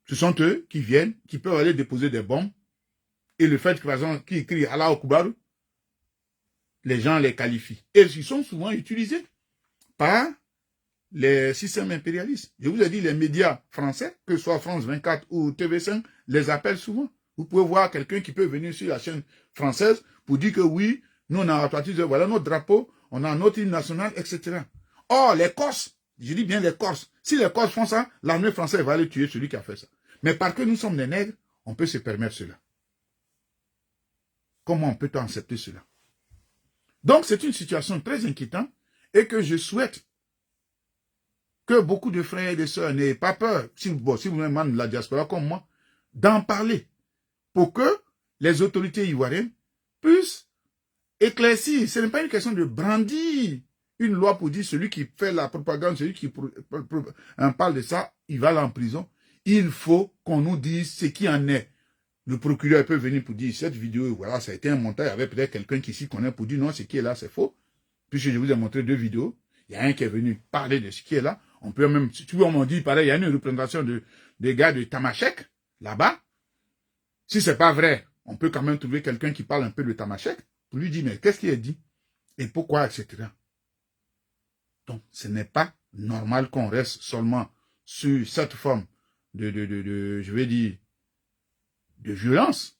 ce sont eux qui viennent, qui peuvent aller déposer des bombes. Et le fait que, par exemple, qu'ils crient Allah Akbar, les gens les qualifient. Et ils sont souvent utilisés par les systèmes impérialistes. Je vous ai dit, les médias français, que ce soit France 24 ou TV5, les appellent souvent. Vous pouvez voir quelqu'un qui peut venir sur la chaîne française pour dire que oui, nous on a applaudi, voilà notre drapeau, on a notre hymne national, etc. Or, les Corses, je dis bien les Corses, si les Corses font ça, l'armée française va aller tuer celui qui a fait ça. Mais parce que nous sommes des nègres, on peut se permettre cela. Comment on peut accepter cela? Donc, c'est une situation très inquiétante et que je souhaite que beaucoup de frères et de sœurs n'aient pas peur, si vous êtes membre de la diaspora comme moi, d'en parler pour que les autorités ivoiriennes puissent éclaircir. Ce n'est pas une question de brandir une loi pour dire celui qui fait la propagande, celui qui parle de ça, il va aller en prison. Il faut qu'on nous dise ce qui en est. Le procureur peut venir pour dire cette vidéo, voilà, ça a été un montage, il y avait peut-être quelqu'un qui s'y connaît pour dire non, ce qui est là, c'est faux. Puisque je vous ai montré 2 vidéos, il y a un qui est venu parler de ce qui est là. On peut même, si tu vois, on m'a dit, pareil, il y a une représentation des gars de Tamashek, là-bas. Si c'est pas vrai, on peut quand même trouver quelqu'un qui parle un peu de Tamashek pour lui dire, mais qu'est-ce qui est dit? Et pourquoi, etc. Donc, ce n'est pas normal qu'on reste seulement sur cette forme je vais dire, de violence.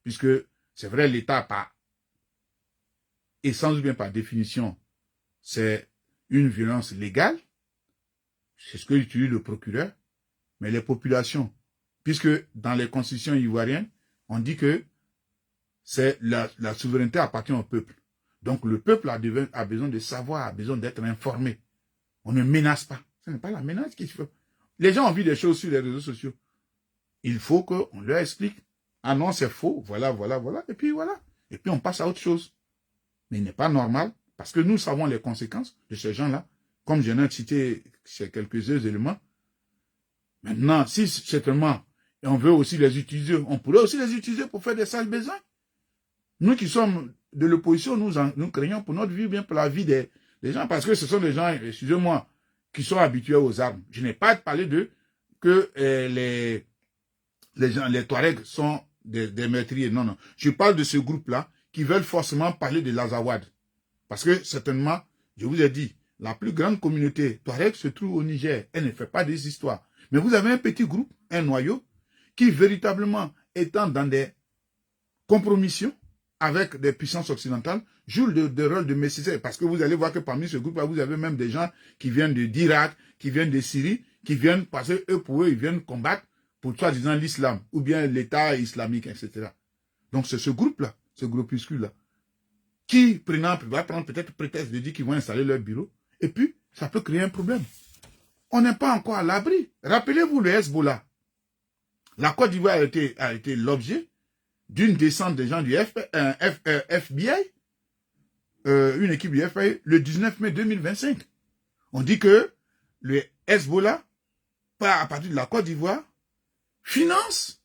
Puisque, c'est vrai, l'État, et sans bien par définition, c'est une violence légale. C'est ce que utilise le procureur. Mais les populations, puisque dans les constitutions ivoiriennes, on dit que c'est la souveraineté appartient au peuple. Donc le peuple a besoin de savoir, a besoin d'être informé. On ne menace pas. Ce n'est pas la menace qu'il faut. Les gens ont vu des choses sur les réseaux sociaux. Il faut qu'on leur explique. Ah non, c'est faux. Voilà, voilà, voilà. Et puis voilà. Et puis on passe à autre chose. Mais il n'est pas normal, parce que nous savons les conséquences de ces gens-là. Comme je viens de citer quelques éléments. Maintenant, si certainement on veut aussi les utiliser, on pourrait aussi les utiliser pour faire des sales besoins. Nous qui sommes de l'opposition, nous craignons pour notre vie, bien pour la vie des gens, parce que ce sont des gens, excusez-moi, qui sont habitués aux armes. Je n'ai pas parlé d'eux que les Touaregs sont des meurtriers. Non, non. Je parle de ce groupe-là qui veulent forcément parler de l'Azawad. Parce que certainement, je vous ai dit, la plus grande communauté Touareg se trouve au Niger. Elle ne fait pas des histoires. Mais vous avez un petit groupe, un noyau, qui véritablement étant dans des compromissions avec des puissances occidentales, joue le rôle de messie. Parce que vous allez voir que parmi ce groupe-là, vous avez même des gens qui viennent d'Irak, qui viennent de Syrie, qui viennent, parce que pour eux, ils viennent combattre pour soi-disant l'islam, ou bien l'État islamique, etc. Donc c'est ce groupe-là, ce groupuscule-là, qui va prendre peut-être prétexte de dire qu'ils vont installer leur bureau, et puis ça peut créer un problème. On n'est pas encore à l'abri. Rappelez-vous le Hezbollah. La Côte d'Ivoire a été l'objet d'une descente des gens du FBI, une équipe du FBI, le 19 mai 2025. On dit que le Hezbollah, à partir de la Côte d'Ivoire, finance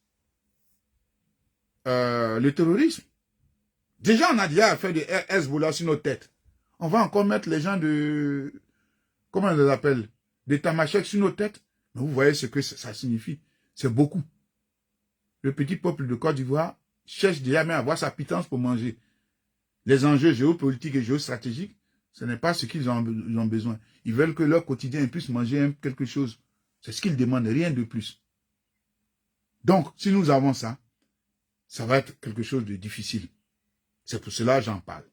le terrorisme. Déjà, on a déjà fait des Hezbollah sur nos têtes. On va encore mettre les gens de... Comment on les appelle? Des Tamashek sur nos têtes. Mais vous voyez ce que ça signifie. C'est beaucoup. Le petit peuple de Côte d'Ivoire cherche déjà même à avoir sa pitance pour manger. Les enjeux géopolitiques et géostratégiques, ce n'est pas ce qu'ils ont besoin. Ils veulent que leur quotidien puisse manger quelque chose. C'est ce qu'ils demandent, rien de plus. Donc, si nous avons ça, ça va être quelque chose de difficile. C'est pour cela que j'en parle.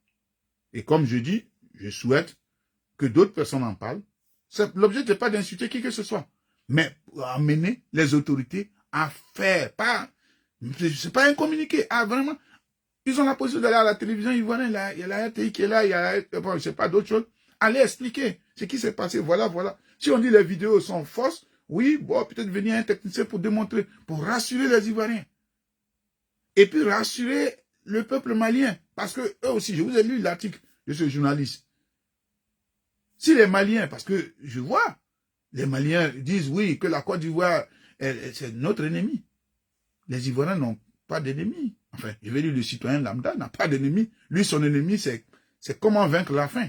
Et comme je dis, je souhaite que d'autres personnes en parlent. L'objet n'est pas d'insulter qui que ce soit, mais amener les autorités à faire, c'est pas un communiqué, vraiment, ils ont la possibilité d'aller à la télévision ivoirienne, il y a la RTI qui est là, il y a, bon, je sais pas, d'autres choses, allez expliquer ce qui s'est passé, voilà. Si on dit les vidéos sont fausses, oui, bon, peut-être venir un technicien pour démontrer, pour rassurer les Ivoiriens. Et puis rassurer le peuple malien. Parce que eux aussi, je vous ai lu l'article de ce journaliste. Si les Maliens, parce que je vois, les Maliens disent oui, que la Côte d'Ivoire, c'est notre ennemi. Les Ivoiriens n'ont pas d'ennemi. Enfin, je vais dire, le citoyen lambda n'a pas d'ennemi. Lui, son ennemi, c'est comment vaincre la faim.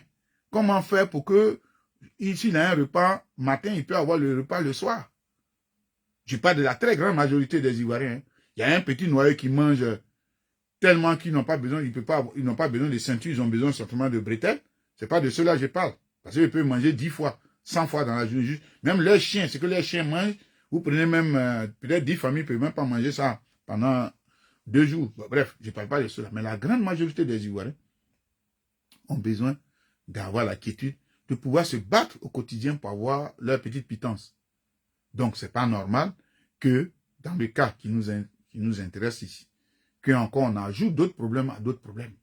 Comment faire pour que, s'il a un repas matin, il peut avoir le repas le soir. Je parle de la très grande majorité des Ivoiriens. Hein. Il y a un petit noyau qui mange tellement qu'ils n'ont pas besoin, ils n'ont pas besoin de ceinture, ils ont besoin simplement de bretelles. C'est pas de cela que je parle. Parce qu'ils peuvent manger 10 fois, 100 fois dans la journée. Juste. Même leurs chiens, ce que les chiens mangent, vous prenez même, peut-être 10 familles ne peuvent même pas manger ça pendant 2 jours. Bon, bref, je ne parle pas de cela. Mais la grande majorité des Ivoiriens ont besoin d'avoir la quiétude, de pouvoir se battre au quotidien pour avoir leur petite pitance. Donc, ce n'est pas normal que, dans le cas qui nous intéresse ici, qu'encore on ajoute d'autres problèmes à d'autres problèmes.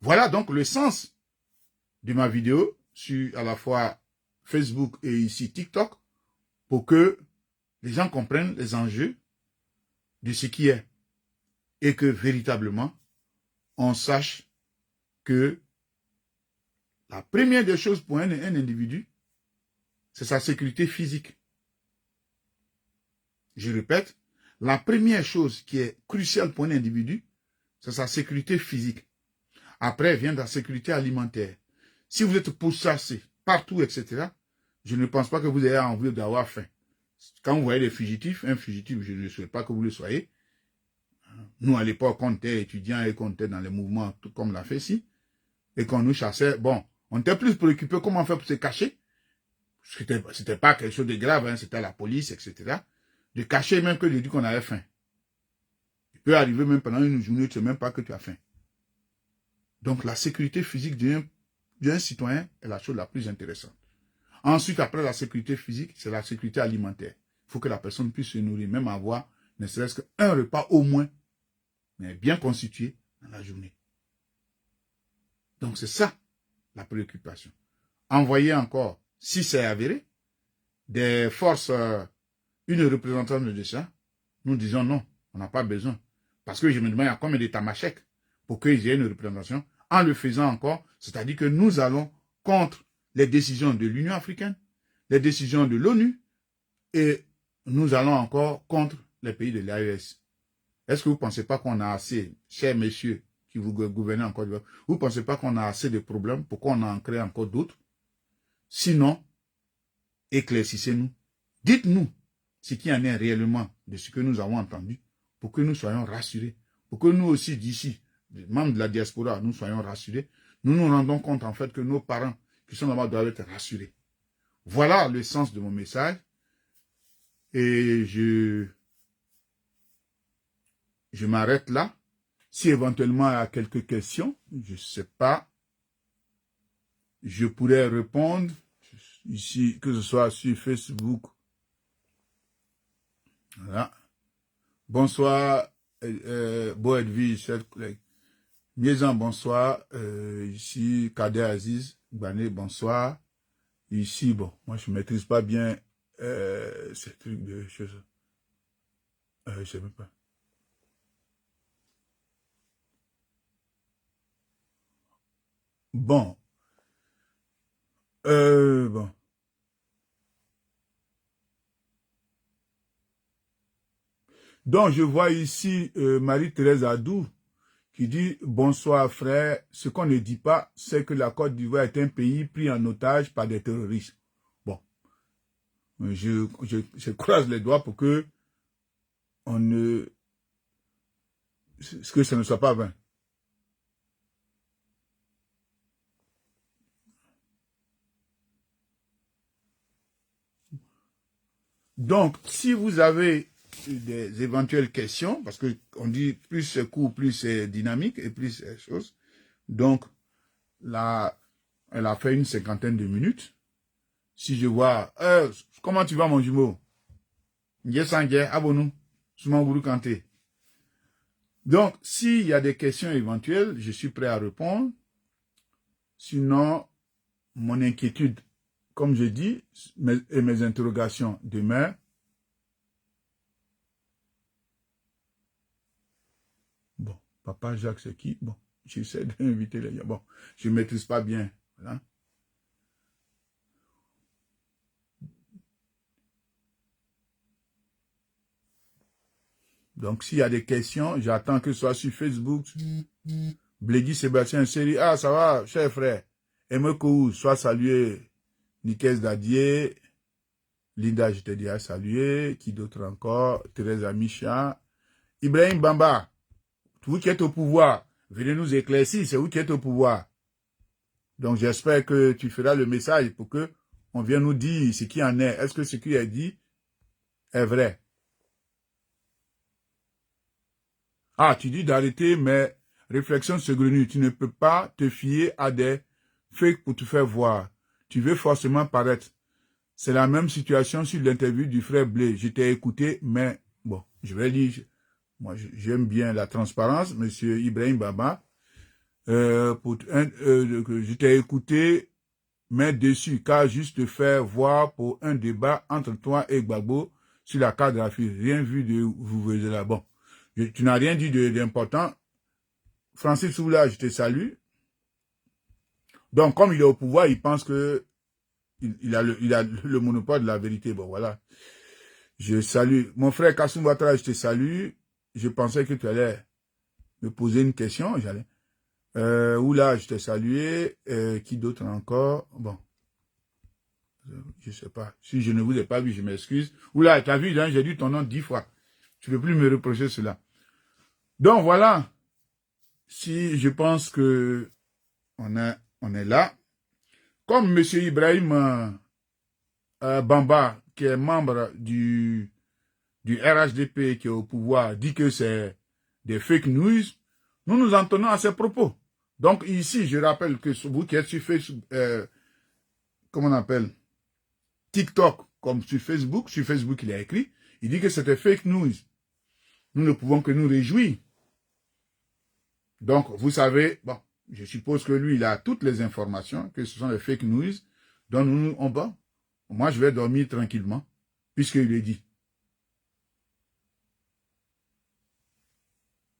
Voilà donc le sens de ma vidéo sur à la fois Facebook et ici TikTok pour que les gens comprennent les enjeux de ce qui est et que véritablement on sache que la première des choses pour un individu, c'est sa sécurité physique. Je répète, la première chose qui est cruciale pour un individu, c'est sa sécurité physique. Après vient la sécurité alimentaire. Si vous êtes pourchassé partout, etc., je ne pense pas que vous ayez envie d'avoir faim. Quand vous voyez des fugitifs, un fugitif, je ne souhaite pas que vous le soyez. Nous, à l'époque, quand on était étudiants et qu'on était dans les mouvements, tout comme l'a fait ici, et qu'on nous chassait, bon, on était plus préoccupé comment faire pour se cacher. C'était pas quelque chose de grave, hein, c'était la police, etc. De cacher même que de dire qu'on avait faim. Il peut arriver même pendant une journée, tu ne sais même pas que tu as faim. Donc, la sécurité physique d'un citoyen est la chose la plus intéressante. Ensuite, après la sécurité physique, c'est la sécurité alimentaire. Il faut que la personne puisse se nourrir, même avoir ne serait-ce qu'un repas au moins, mais bien constitué dans la journée. Donc, c'est ça, la préoccupation. Envoyer encore, si c'est avéré, des forces, une représentante de ça, nous disons non, on n'a pas besoin. Parce que je me demande, il y a combien d'états-machèques pour qu'il y ait une représentation. En le faisant encore, c'est-à-dire que nous allons contre les décisions de l'Union africaine, les décisions de l'ONU, et nous allons encore contre les pays de l'AES. Est-ce que vous ne pensez pas qu'on a assez, chers messieurs qui vous gouvernez en Côte d'Ivoire, vous ne pensez pas qu'on a assez de problèmes, pourquoi on en crée encore d'autres? Sinon, éclaircissez-nous. Dites-nous ce qui en est réellement de ce que nous avons entendu, pour que nous soyons rassurés, pour que nous aussi d'ici, les membres de la diaspora, nous soyons rassurés. Nous nous rendons compte en fait que nos parents qui sont là-bas doivent être rassurés. Voilà le sens de mon message. Et je m'arrête là. Si éventuellement il y a quelques questions, je ne sais pas, je pourrais répondre ici, que ce soit sur Facebook. Voilà. Bonsoir, Beau Edwige, chers collègues. Miezan, bonsoir. Ici, Kader Aziz, Bané, bonsoir. Ici, bon, moi je ne maîtrise pas bien ces trucs de choses. Je ne sais même pas. Bon. Bon. Donc, je vois ici Marie-Thérèse Adou qui dit « Bonsoir frère, ce qu'on ne dit pas, c'est que la Côte d'Ivoire est un pays pris en otage par des terroristes. » Bon, je croise les doigts pour que ça ne soit pas vain. Donc, si vous avez des éventuelles questions, parce que on dit plus c'est court, plus c'est dynamique et plus c'est chose. Donc, là, elle a fait une 50aine de minutes. Si je vois, comment tu vas mon jumeau? Donc, s'il y a des questions éventuelles, je suis prêt à répondre. Sinon, mon inquiétude, comme je dis, et mes interrogations demeurent. Bon, Papa Jacques, c'est qui? Bon, j'essaie d'inviter les gens. Bon, je ne maîtrise pas bien. Voilà. Donc, s'il y a des questions, j'attends que ce soit sur Facebook. Blégui Sébastien Série. Ah, ça va, cher frère. Emekou, soit salué. Nikes Dadier. Linda, je t'ai déjà salué. Qui d'autre encore? Thérèse Amicha. Ibrahim Bamba. Vous qui êtes au pouvoir, venez nous éclaircir. C'est vous qui êtes au pouvoir. Donc, j'espère que tu feras le message pour que on vienne nous dire ce qui en est. Est-ce que ce qui est dit est vrai? Ah, tu dis d'arrêter mes réflexions saugrenues. Tu ne peux pas te fier à des fakes pour te faire voir. Tu veux forcément paraître. C'est la même situation sur l'interview du frère Blé. Je t'ai écouté, mais bon, je vais dire, moi j'aime bien la transparence, monsieur Ibrahim Baba. Je t'ai écouté, mais déçu, car juste te faire voir pour un débat entre toi et Gbagbo sur la carte graphique. Rien vu de vous voyez là. Bon. Tu n'as rien dit d'important. Francis Soula, je te salue. Donc, comme il est au pouvoir, il pense que il a le monopole de la vérité. Bon, voilà. Je salue. Mon frère Kassoum Ouattara, je te salue. Je pensais que tu allais me poser une question. Oula, je t'ai salué. Qui d'autre encore? Bon. Je sais pas. Si je ne vous ai pas vu, je m'excuse. Oula, tu as vu, hein, j'ai dit ton nom 10 fois. Tu ne peux plus me reprocher cela. Donc, voilà. Si je pense que on est là. Comme M. Ibrahim Bamba, qui est membre du RHDP, qui est au pouvoir, dit que c'est des fake news, nous nous en tenons à ses propos. Donc ici, je rappelle que vous qui êtes sur Facebook, comment on appelle, TikTok, comme sur Facebook il a écrit, il dit que c'était fake news. Nous ne pouvons que nous réjouir. Donc, vous savez, bon, je suppose que lui, il a toutes les informations, que ce sont les fake news, dont on va. Moi, je vais dormir tranquillement, puisqu'il est dit.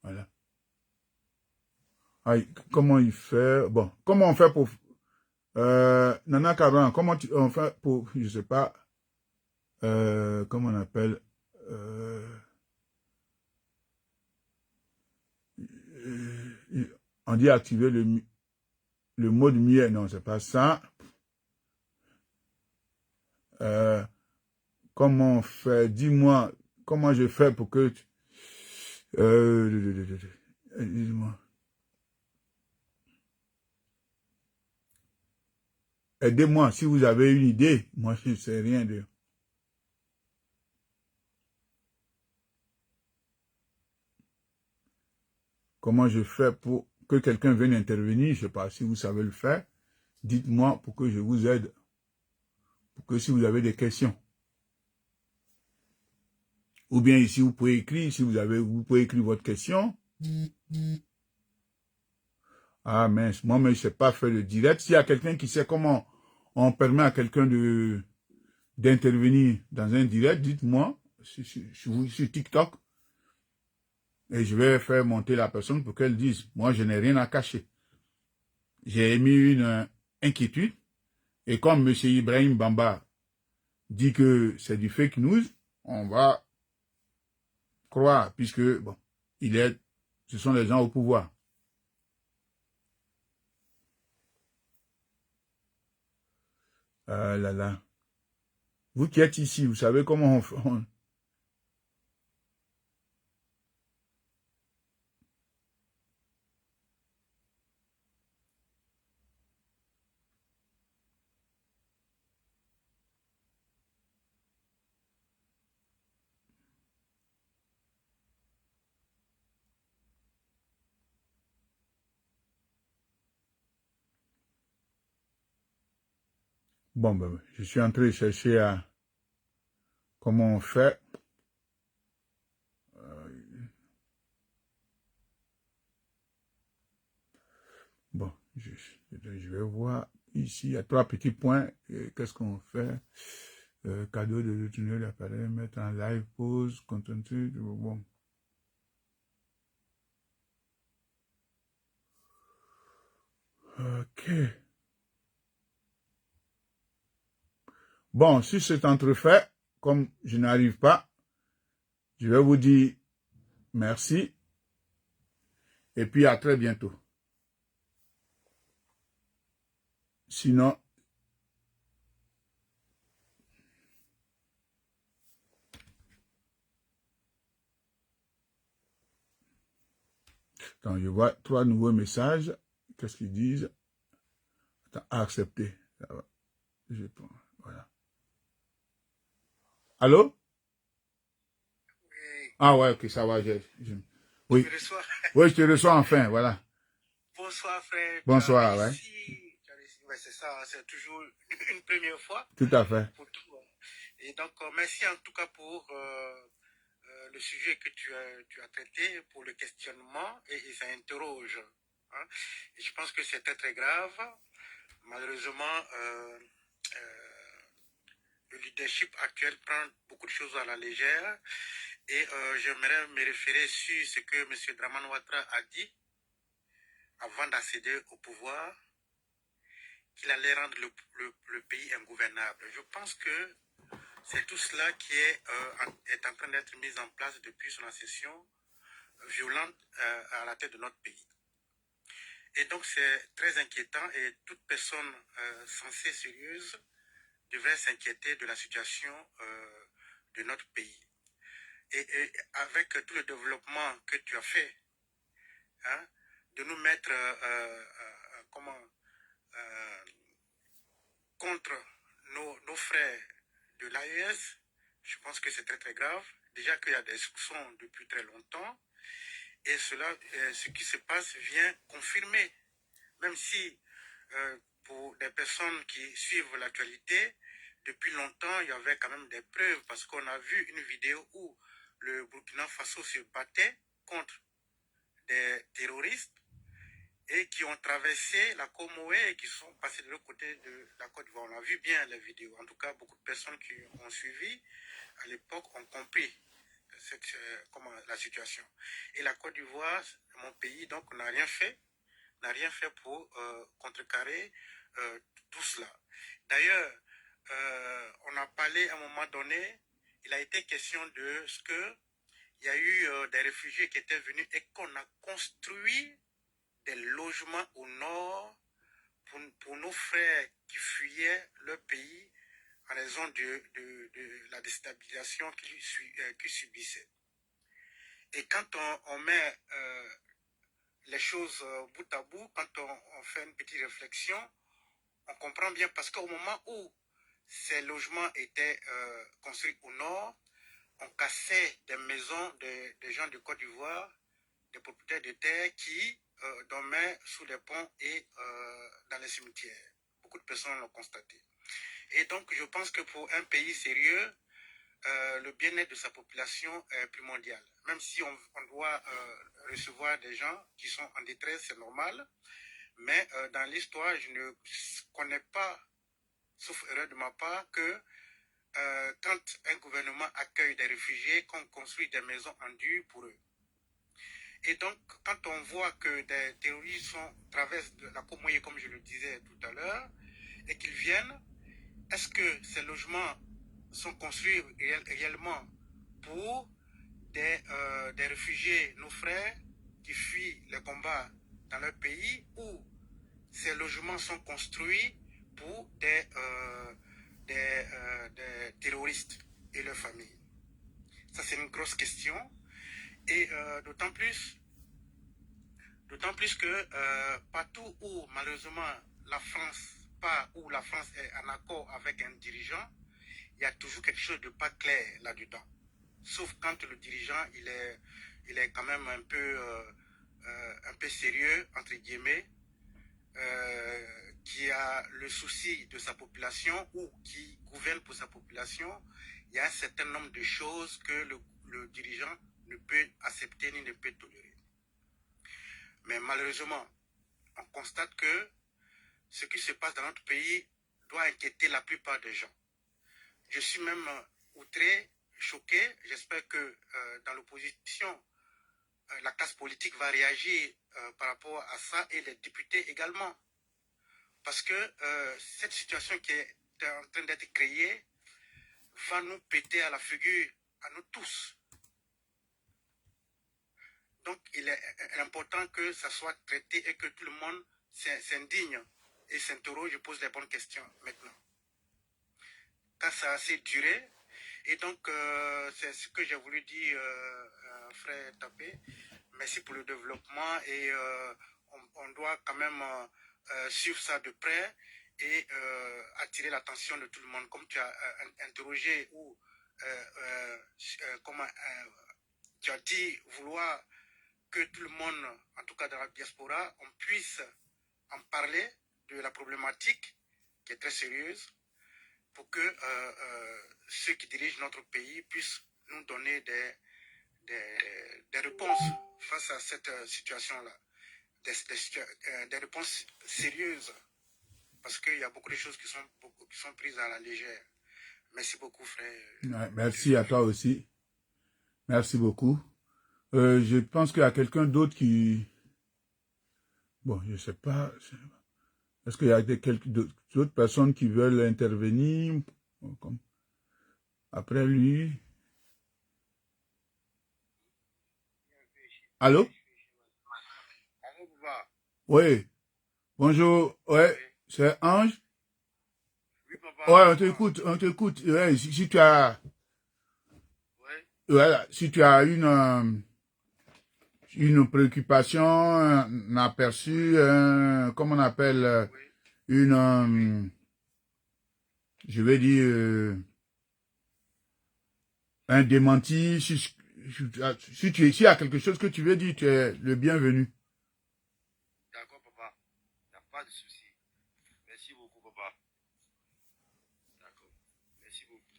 Voilà. Aïe, comment il fait? Bon, comment on fait pour... Nana Caron, comment on fait pour... Je sais pas... comment on appelle... on dit activer le mode muet. Non, c'est pas ça. Comment on fait? Dis-moi, comment je fais pour que... dis-moi. Aidez-moi, si vous avez une idée. Moi, je ne sais rien de... Comment je fais pour que quelqu'un vienne intervenir? Je ne sais pas si vous savez le faire. Dites-moi pour que je vous aide. Pour que si vous avez des questions. Ou bien ici, vous pouvez écrire. Si vous pouvez écrire votre question. Ah mince, moi, mais je ne sais pas faire le direct. S'il y a quelqu'un qui sait comment on permet à quelqu'un d'intervenir dans un direct, dites-moi sur TikTok. Et je vais faire monter la personne pour qu'elle dise, moi, je n'ai rien à cacher. J'ai émis une inquiétude. Et comme M. Ibrahim Bamba dit que c'est du fake news, on va croire, puisque, bon, ce sont les gens au pouvoir. Ah là là. Vous qui êtes ici, vous savez comment on fait. Bon, ben, je suis en train de chercher comment on fait. Bon, je vais voir ici, il y a 3 petits points. Qu'est-ce qu'on fait? Cadeau de retourner l'appareil, mettre en live, pause, contenu, bon. Ok. Bon, si c'est entrefait, comme je n'arrive pas, je vais vous dire merci et puis à très bientôt. Sinon, attends, je vois 3 nouveaux messages. Qu'est-ce qu'ils disent? Attends, accepter. Ça va. Je prends. Voilà. Allô? Oui, Ah ouais, ok, ça va. Oui. tu me reçois. Oui, je te reçois enfin, voilà. Bonsoir frère, Bonsoir, ouais. Ouais, c'est ça, c'est toujours une première fois Tout à fait. pour tout. Et donc, merci en tout cas pour le sujet que tu as traité, pour le questionnement, et ça interroge. Hein. Et je pense que c'est très très grave. Malheureusement, le leadership actuel prend beaucoup de choses à la légère. Et j'aimerais me référer sur ce que M. Dramane Ouattara a dit avant d'accéder au pouvoir, qu'il allait rendre le pays ingouvernable. Je pense que c'est tout cela qui est en train d'être mis en place depuis son accession violente à la tête de notre pays. Et donc c'est très inquiétant et toute personne censée sérieuse devrait s'inquiéter de la situation de notre pays. Et avec tout le développement que tu as fait, hein, de nous mettre contre nos frères de l'AES, je pense que c'est très très grave. Déjà qu'il y a des soupçons depuis très longtemps. Et cela, ce qui se passe vient confirmer. Même si pour des personnes qui suivent l'actualité, depuis longtemps, il y avait quand même des preuves. Parce qu'on a vu une vidéo où le Burkina Faso se battait contre des terroristes et qui ont traversé la Comoé et qui sont passés de l'autre côté de la Côte d'Ivoire. On a vu bien les vidéos. En tout cas, beaucoup de personnes qui ont suivi à l'époque ont compris la situation. Et la Côte d'Ivoire, mon pays, donc, n'a rien fait pour contrecarrer tout cela. D'ailleurs, on a parlé à un moment donné, il a été question de ce que il y a eu des réfugiés qui étaient venus et qu'on a construit des logements au nord pour nos frères qui fuyaient leur pays en raison de la déstabilisation qu'ils subissaient. Et quand on met les choses bout à bout, quand on fait une petite réflexion, on comprend bien parce qu'au moment où ces logements étaient construits au nord, on cassait des maisons des gens de Côte d'Ivoire, des propriétaires de terre qui dormaient sous les ponts et dans les cimetières. Beaucoup de personnes l'ont constaté. Et donc, je pense que pour un pays sérieux, le bien-être de sa population est primordial. Même si on doit recevoir des gens qui sont en détresse, c'est normal. Mais dans l'histoire, je ne connais pas, sauf erreur de ma part, que quand un gouvernement accueille des réfugiés, qu'on construit des maisons en dur pour eux. Et donc, quand on voit que des terroristes traversent la Comoye, comme je le disais tout à l'heure, et qu'ils viennent, est-ce que ces logements sont construits réellement pour des réfugiés, nos frères, qui fuient les combats dans leur pays, ou ces logements sont construits pour des terroristes et leurs familles? Ça, c'est une grosse question. Et d'autant plus que partout où, malheureusement, la France est en accord avec un dirigeant, il y a toujours quelque chose de pas clair là-dedans. Sauf quand le dirigeant, il est quand même un peu sérieux, entre guillemets, qui a le souci de sa population ou qui gouverne pour sa population. Il y a un certain nombre de choses que le dirigeant ne peut accepter ni ne peut tolérer. Mais malheureusement, on constate que ce qui se passe dans notre pays doit inquiéter la plupart des gens. Je suis même outré, choqué. J'espère que dans l'opposition, la classe politique va réagir par rapport à ça et les députés également. parce que cette situation qui est en train d'être créée va nous péter à la figure à nous tous. Donc, il est important que ça soit traité et que tout le monde s'indigne et s'interroge et pose les bonnes questions maintenant. Quand ça a assez duré, et donc c'est ce que j'ai voulu dire, frère Tapé. Merci pour le développement et on doit quand même suivre ça de près et attirer l'attention de tout le monde. Comme tu as interrogé ou tu as dit vouloir que tout le monde, en tout cas dans la diaspora, on puisse en parler de la problématique qui est très sérieuse pour que ceux qui dirigent notre pays puissent nous donner des réponses face à cette situation-là, des réponses sérieuses, parce qu'il y a beaucoup de choses qui sont prises à la légère. Merci beaucoup, frère. Ouais, merci à toi aussi. Merci beaucoup. Je pense qu'il y a quelqu'un d'autre qui... Bon, je ne sais pas. Est-ce qu'il y a d'autres personnes qui veulent intervenir? Après lui... Allô? Oui. Bonjour. Ouais, c'est Ange? Oui, papa. Ouais, on t'écoute. Ouais, si tu as... Voilà, si tu as une préoccupation, un aperçu, comment on appelle, je vais dire, un démenti, s'il y a quelque chose que tu veux dire, tu es le bienvenu. D'accord, papa. Il n'y a pas de souci. Merci beaucoup, papa. D'accord. Merci beaucoup.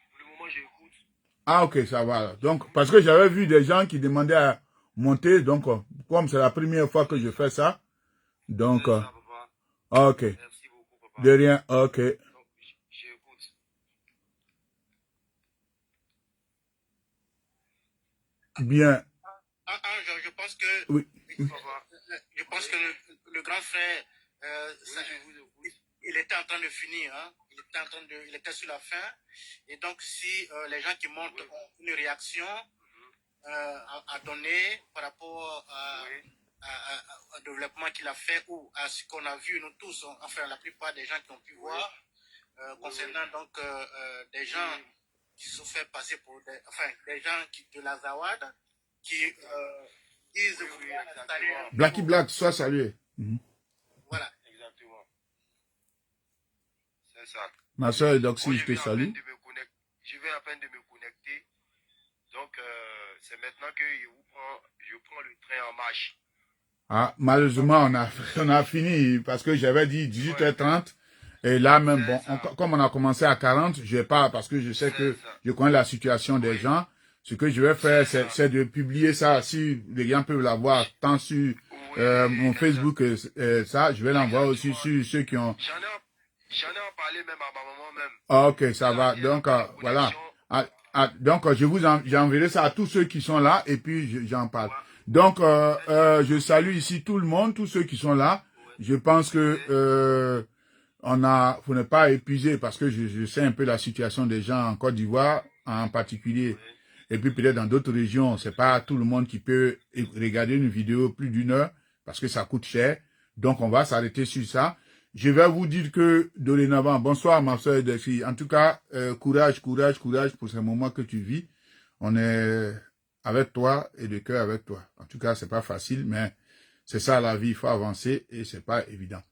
Pour le moment, j'écoute. Ah, ok, ça va. Donc, parce que j'avais vu des gens qui demandaient à monter, donc, comme c'est la première fois que je fais ça, donc, Ça, papa. ok. Merci beaucoup, papa. De rien, ok. Donc, j'écoute. Bien. Je pense que... Oui. Papa. Je pense que le grand frère, il était en train de finir, hein? Il était sur la fin. Et donc, si les gens qui montent ont une réaction à donner par rapport au développement qu'il a fait ou à ce qu'on a vu, nous tous, enfin la plupart des gens qui ont pu voir, concernant donc des gens qui se sont fait passer pour des gens de la Zawad qui disent Blacky Black, sois salué. Voilà. Exactement. C'est ça. Ma soeur Moi, Doxy, je te salue. Je vais à peine de me connecter. Donc, c'est maintenant que je prends le train en marche. Ah, malheureusement, on a fini parce que j'avais dit 18h30. Et là même, bon, comme on a commencé à 40, je vais pas, parce que je sais que je connais la situation des gens. Ce que je vais faire, c'est de publier ça. Si les gens peuvent l'avoir, tant sur mon Facebook, ça, je vais l'envoyer aussi sur ceux qui ont... J'en ai en parlé même à ma maman même. Ah, ok, ça va. Donc, voilà. Donc, j'enverrai ça à tous ceux qui sont là et puis j'en parle. Donc, je salue ici tout le monde, tous ceux qui sont là. Je pense que vous n'êtes pas épuisé parce que je sais un peu la situation des gens en Côte d'Ivoire en particulier. Et puis peut-être dans d'autres régions, c'est pas tout le monde qui peut regarder une vidéo plus d'1 heure parce que ça coûte cher. Donc, on va s'arrêter sur ça. Je vais vous dire que dorénavant, bonsoir ma soeur Delphi. En tout cas, courage pour ce moment que tu vis. On est avec toi et de cœur avec toi. En tout cas, c'est pas facile, mais c'est ça la vie. Il faut avancer et c'est pas évident.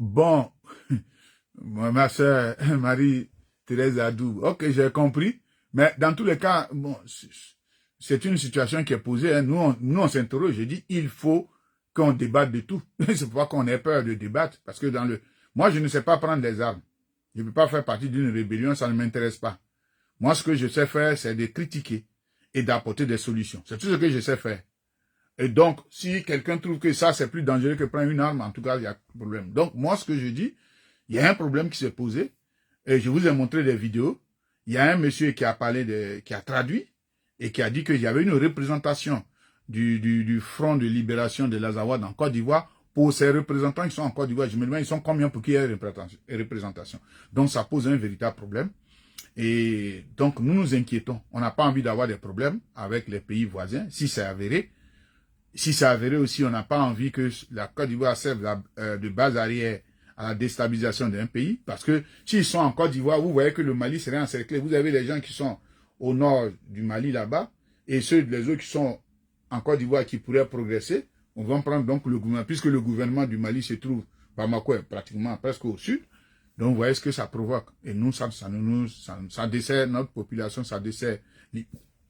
Bon, ma soeur Marie-Thérèse Adou. Ok, j'ai compris. Mais dans tous les cas, bon, c'est une situation qui est posée. Hein. Nous, on s'interroge. Je dis, il faut qu'on débatte de tout. C'est pourquoi qu'on ait peur de débattre. Parce que moi, je ne sais pas prendre des armes. Je ne peux pas faire partie d'une rébellion, ça ne m'intéresse pas. Moi, ce que je sais faire, c'est de critiquer et d'apporter des solutions. C'est tout ce que je sais faire. Et donc, si quelqu'un trouve que ça, c'est plus dangereux que prendre une arme, en tout cas, il y a un problème. Donc, moi, ce que je dis, il y a un problème qui s'est posé. Et je vous ai montré des vidéos. Il y a un monsieur qui a parlé qui a traduit. et qui a dit qu'il y avait une représentation du Front de libération de l'Azawad en Côte d'Ivoire. Pour ces représentants qui sont en Côte d'Ivoire, je me demande, ils sont combien pour qu'il y ait représentation. Donc ça pose un véritable problème. Et donc nous nous inquiétons. On n'a pas envie d'avoir des problèmes avec les pays voisins, si c'est avéré. Si c'est avéré aussi, on n'a pas envie que la Côte d'Ivoire serve de base arrière à la déstabilisation d'un pays. Parce que s'ils sont en Côte d'Ivoire, vous voyez que le Mali serait encerclé. Vous avez les gens qui sont au nord du Mali là-bas, et les autres qui sont en Côte d'Ivoire qui pourraient progresser. On va prendre donc le gouvernement, puisque le gouvernement du Mali se trouve, Bamako est pratiquement presque au sud. Donc vous voyez ce que ça provoque. Et nous, ça dessert notre population, ça dessert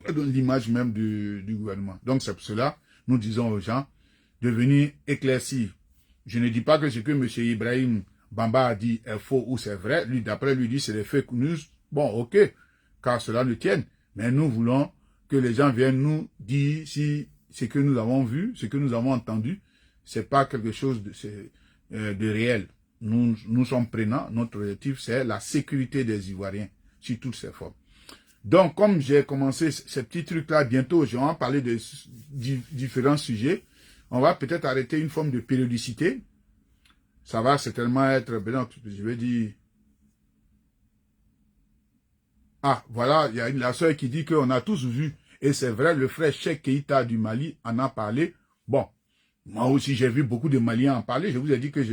l'image même du gouvernement. Donc c'est pour cela, nous disons aux gens de venir éclaircir. Je ne dis pas que ce que M. Ibrahim Bamba a dit est faux ou c'est vrai. Lui, d'après lui, dit c'est des fake news. Bon, ok, car cela ne tienne. Mais nous voulons que les gens viennent nous dire si ce que nous avons vu, ce que nous avons entendu, c'est pas quelque chose de réel. Nous sommes prenants. Notre objectif, c'est la sécurité des Ivoiriens sur toutes ces formes. Donc, comme j'ai commencé ces petits trucs-là, bientôt, je vais en parler de différents sujets. On va peut-être arrêter une forme de périodicité. Ça va certainement être, je vais dire... Ah, voilà, il y a la sœur qui dit qu'on a tous vu. Et c'est vrai, le frère Cheikh Keïta du Mali en a parlé. Bon, moi aussi, j'ai vu beaucoup de Maliens en parler. Je vous ai dit que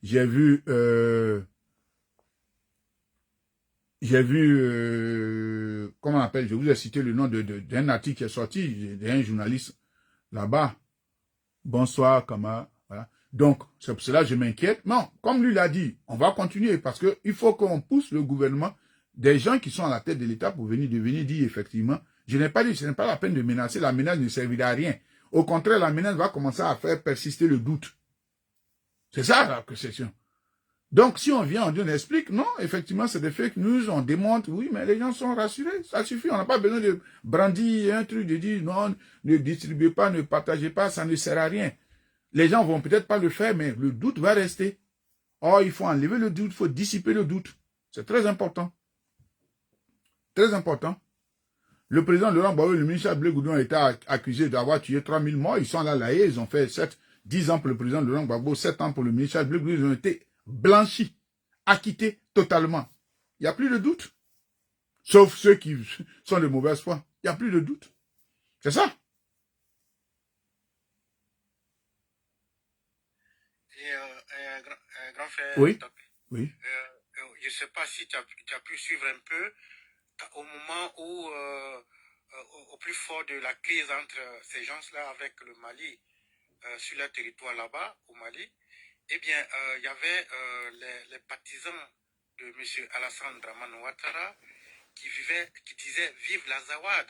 j'ai vu... comment on appelle, je vous ai cité le nom d'un article qui est sorti, d'un journaliste là-bas. Bonsoir, Kama. Voilà. Donc, c'est pour cela que je m'inquiète. Non, comme lui l'a dit, on va continuer parce qu'il faut qu'on pousse le gouvernement, des gens qui sont à la tête de l'État pour venir dire effectivement, je n'ai pas dit, ce n'est pas la peine de menacer, la menace ne servira à rien. Au contraire, la menace va commencer à faire persister le doute. C'est ça la question. Donc, si on vient, on explique, non, effectivement, c'est des fake news, on démontre, oui, mais les gens sont rassurés, ça suffit, on n'a pas besoin de brandir un truc, de dire, non, ne distribuez pas, ne partagez pas, ça ne sert à rien. Les gens vont peut-être pas le faire, mais le doute va rester. Or, il faut enlever le doute, il faut dissiper le doute. C'est très important. Très important. Le président Laurent Gbagbo et le ministre Blaise Goudon ont été accusés d'avoir tué 3000 morts, ils sont là, ils ont fait 10 ans pour le président Laurent Gbagbo, 7 ans pour le ministre Blaise Goudon, ils ont été blanchis, acquittés totalement. Il n'y a plus de doute. Sauf ceux qui sont de mauvaise foi. Il n'y a plus de doute. C'est ça. Et grand frère, Oui. Oui. je ne sais pas si tu as pu suivre un peu au moment où, au plus fort de la crise entre ces gens-là avec le Mali, sur leur territoire là-bas, au Mali, eh bien, il y avait les partisans de M. Alassane Dramane Ouattara qui disaient « Vive l'Azawad ».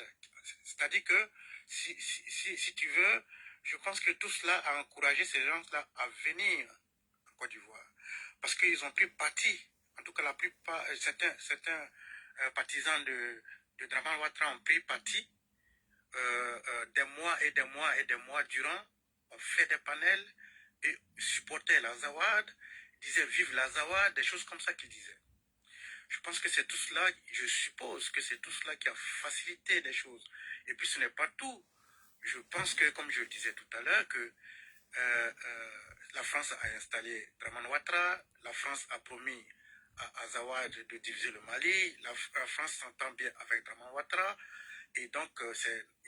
C'est-à-dire que, si tu veux, je pense que tout cela a encouragé ces gens-là à venir en Côte d'Ivoire. Parce qu'ils ont pris parti, en tout cas la plupart, certains partisans de Dramane Ouattara ont pris parti des mois et des mois et des mois durant, ont fait des panels et supportaient l'Azawad, disaient vive l'Azawad, des choses comme ça qu'ils disaient. Je pense que c'est tout cela, je suppose que c'est tout cela qui a facilité les choses. Et puis ce n'est pas tout. Je pense que, comme je le disais tout à l'heure, que la France a installé Dramane Ouattara, la France a promis à Azawad de diviser le Mali, la France s'entend bien avec Dramane Ouattara, et donc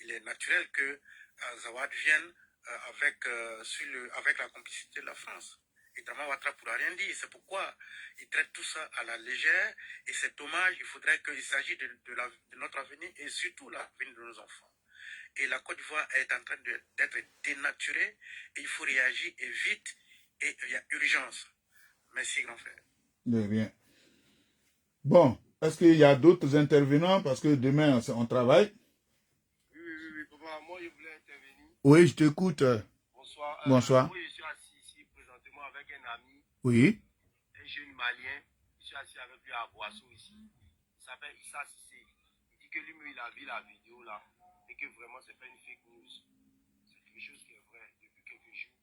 il est naturel que Azawad vienne avec la complicité de la France. Et Dramane Ouattara ne pourra rien dire. C'est pourquoi il traite tout ça à la légère. Et c'est dommage, il faudrait qu'il s'agisse de notre avenir et surtout l'avenir de nos enfants. Et la Côte d'Ivoire est en train d'être dénaturée et il faut réagir et vite. Et il y a urgence. Merci, grand frère. De rien. Bon, est-ce qu'il y a d'autres intervenants? Parce que demain, on travaille. Oui, papa, moi je voulais intervenir. Oui, je t'écoute. Bonsoir. Bonsoir. Moi je suis assis ici présentement avec un ami, Oui. un jeune malien. Je suis assis avec lui à Boisseau ici. Il s'appelle Issa Sissé. Il dit que lui, il a vu la vidéo là et que vraiment c'est pas une fake news. C'est quelque chose qui est vrai depuis quelques jours.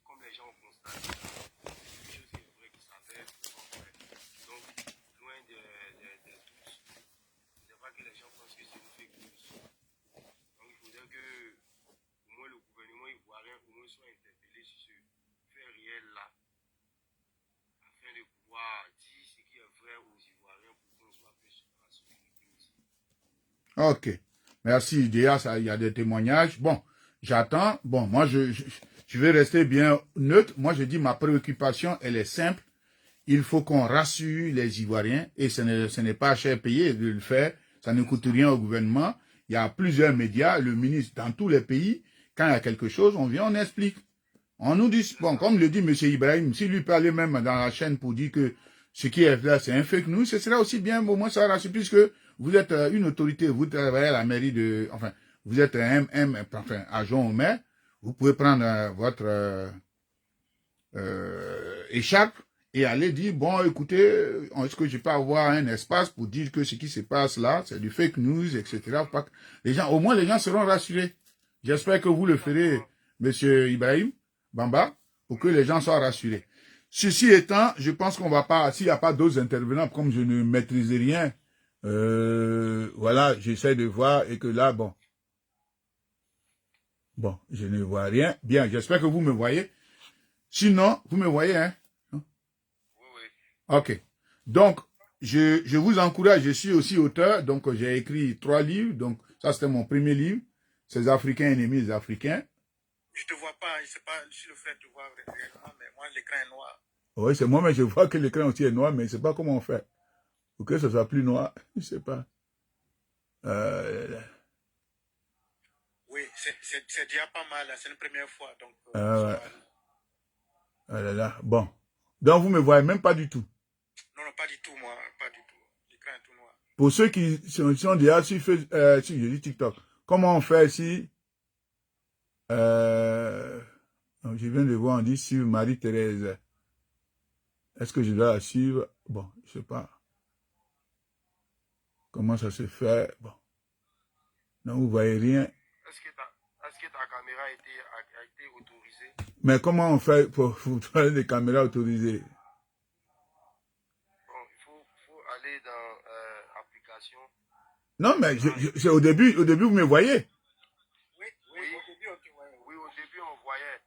Comme les gens ont constaté, c'est quelque chose qui est vrai, qui s'avère vraiment vrai. Donc, loin des doutes, c'est pas que les gens pensent que c'est une fake news. Ok. Merci. Déjà, ça, il y a des témoignages. Bon, j'attends. Bon, moi, je vais rester bien neutre. Moi, je dis ma préoccupation, elle est simple. Il faut qu'on rassure les Ivoiriens et ce n'est pas cher payé de le faire. Ça ne coûte rien au gouvernement. Il y a plusieurs médias, le ministre dans tous les pays. Quand il y a quelque chose, on vient, on explique. On nous dit, bon, comme le dit M. Ibrahim, s'il lui parlait même dans la chaîne pour dire que ce qui est là, c'est un fake news, ce serait aussi bien, au moins ça rassure, puisque vous êtes une autorité, vous travaillez à la mairie de, enfin, vous êtes un enfin, agent au maire, vous pouvez prendre votre écharpe et aller dire, bon, écoutez, est-ce que je peux avoir un espace pour dire que ce qui se passe là, c'est du fake news, etc. Les gens, au moins les gens seront rassurés. J'espère que vous le ferez, M. Ibrahim Bamba, pour que les gens soient rassurés. Ceci étant, je pense qu'on va pas, s'il n'y a pas d'autres intervenants, comme je ne maîtrise rien, voilà, j'essaie de voir et que là, bon, je ne vois rien. Bien, j'espère que vous me voyez. Sinon, vous me voyez, hein? Oui, oui. Ok. Donc, je vous encourage, je suis aussi auteur, donc j'ai écrit 3 livres, donc ça c'était mon premier livre, Ces Africains ennemis des Africains. Je te vois pas, je sais pas si le frère te voit réellement, mais moi l'écran est noir. Oui, c'est moi, mais je vois que l'écran aussi est noir, mais je ne sais pas comment on fait. Pour que ce soit plus noir, je ne sais pas. Oui, c'est déjà pas mal, c'est une première fois, donc... Ouais. Ah là là, bon. Donc vous me voyez même pas du tout. Non, non, pas du tout, moi, pas du tout. L'écran est tout noir. Pour ceux qui sont déjà sur je dis TikTok, comment on fait si je viens de voir, on dit suivre Marie-Thérèse. Est-ce que je dois la suivre? Bon, je sais pas. Comment ça se fait? Bon. Non, vous voyez rien. Est-ce que ta caméra a été autorisée? Mais comment on fait pour trouver des caméras autorisées? Bon, il faut aller dans application. Non, mais c'est au début, vous me voyez. Oui, au début, on te voyait. Oui, au début, on voyait.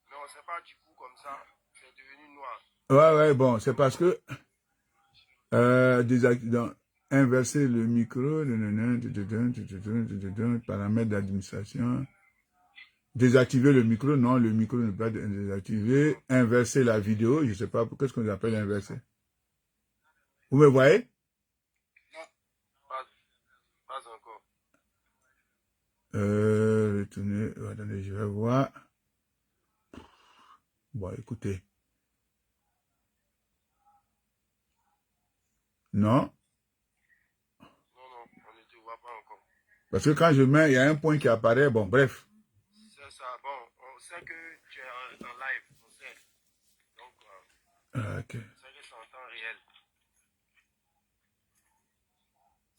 Mais on ne sait pas du coup comme ça. C'est devenu noir. Ouais, bon, c'est parce que inverser le micro, paramètres d'administration, désactiver le micro, non, le micro n'est pas désactivé, inverser la vidéo, je ne sais pas, qu'est-ce qu'on appelle inverser? Vous me voyez? Pas encore. Retourner, attendez, je vais voir. Bon, écoutez. Non. Non, on ne te voit pas encore. Parce que quand je mets, il y a un point qui apparaît, bon, bref. C'est ça, bon, on sait que tu es en live, on sait. Donc, Ok. c'est que c'est en temps réel.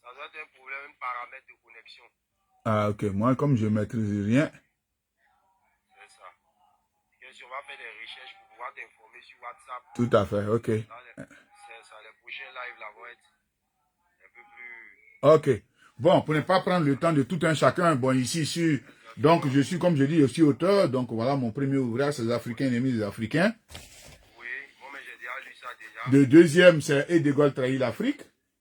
Ça doit être un problème, un paramètre de connexion. Ah, ok. Moi, comme je ne maîtrise rien. C'est ça. Et si on va faire des recherches pour pouvoir t'informer sur WhatsApp. Tout à fait, ok. C'est ça, les prochains lives là vont être un peu plus... Ok. Bon, pour ne pas prendre le temps de tout un chacun, bon, ici, donc je suis, comme je dis, aussi auteur, donc voilà mon premier ouvrage, c'est les Africains ennemis des Africains. Oui, bon, mais j'ai déjà lu ça déjà. Le deuxième, c'est Et de Gaulle trahit l'Afrique.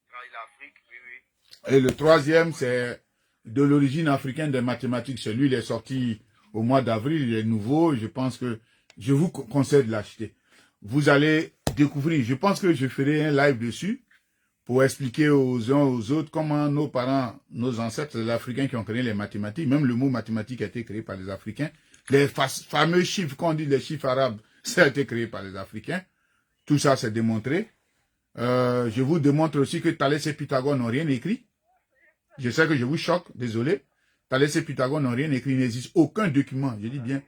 Trahit l'Afrique, oui. Et le troisième, c'est De l'origine africaine des mathématiques. Celui, il est sorti au mois d'avril, il est nouveau, je pense que je vous conseille de l'acheter. Vous allez découvrir, je pense que je ferai un live dessus, pour expliquer aux uns aux autres comment nos parents, nos ancêtres, les Africains qui ont créé les mathématiques, même le mot mathématique a été créé par les Africains. Les fameux chiffres qu'on dit, les chiffres arabes, ça a été créé par les Africains. Tout ça, c'est démontré. Je vous démontre aussi que Thalès et Pythagore n'ont rien écrit. Je sais que je vous choque, désolé. Thalès et Pythagore n'ont rien écrit, il n'existe aucun document, je dis bien.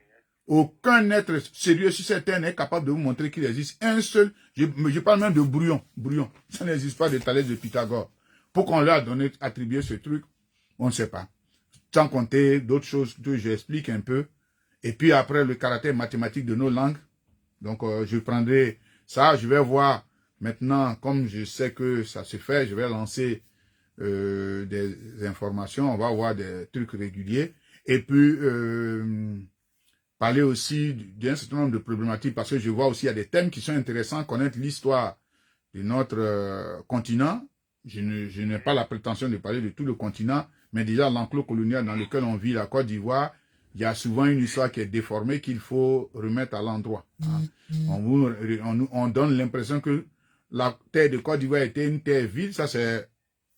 Aucun être sérieux sur cette terre n'est capable de vous montrer qu'il existe un seul, je parle même de brouillon, ça n'existe pas de Thalès de Pythagore. Pour qu'on leur donné, attribué ce truc, on ne sait pas. Sans compter d'autres choses que j'explique un peu. Et puis après, le caractère mathématique de nos langues. Donc, je prendrai ça, je vais voir maintenant, comme je sais que ça se fait, je vais lancer des informations, on va voir des trucs réguliers. Et puis, parler aussi d'un certain nombre de problématiques, parce que je vois aussi il y a des thèmes qui sont intéressants, connaître l'histoire de notre continent. Je n'ai pas la prétention de parler de tout le continent, Mais déjà, l'enclos colonial dans lequel on vit, la Côte d'Ivoire, il y a souvent une histoire qui est déformée qu'il faut remettre à l'endroit. Hein. On donne l'impression que la terre de Côte d'Ivoire était une terre vide. Ça, c'est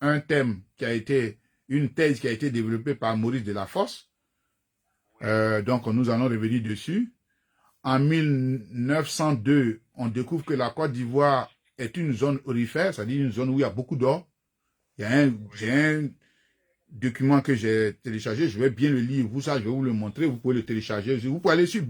un thème qui a été, une thèse qui a été développée par Maurice Delafosse. Donc, nous allons revenir dessus. En 1902, on découvre que la Côte d'Ivoire est une zone aurifère, c'est-à-dire une zone où il y a beaucoup d'or. J'ai un document que j'ai téléchargé, je vais bien le lire, vous ça, je vais vous le montrer, vous pouvez le télécharger. Vous pouvez aller sur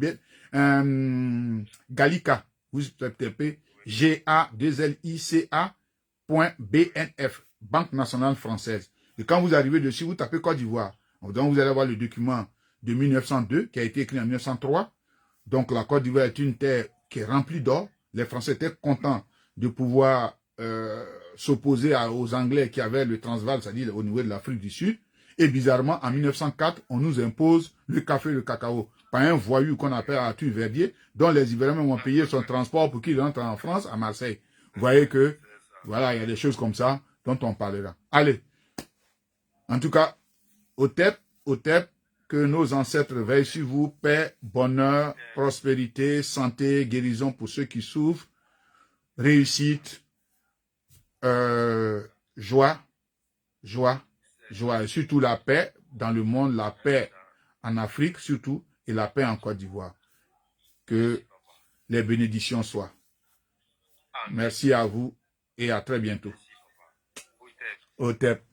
Gallica, vous tapez GA2LICA.BNF, Banque nationale française. Et quand vous arrivez dessus, vous tapez Côte d'Ivoire. Donc vous allez voir le document de 1902 qui a été écrit en 1903. Donc la Côte d'Ivoire est une terre qui est remplie d'or. Les Français étaient contents de pouvoir s'opposer aux Anglais qui avaient le Transvaal, c'est-à-dire au niveau de l'Afrique du Sud. Et bizarrement, en 1904, on nous impose le café et le cacao par un voyou qu'on appelle Arthur Verdier, dont les Ivoiriens ont payé son transport pour qu'il rentre en France, à Marseille. Vous voyez que, voilà, il y a des choses comme ça dont on parlera. Allez. En tout cas, au TEP, que nos ancêtres veillent sur vous, paix, bonheur, prospérité, santé, guérison pour ceux qui souffrent, réussite, joie, et surtout la paix dans le monde, la paix en Afrique surtout, et la paix en Côte d'Ivoire. Que les bénédictions soient. Merci à vous et à très bientôt. Au TEP.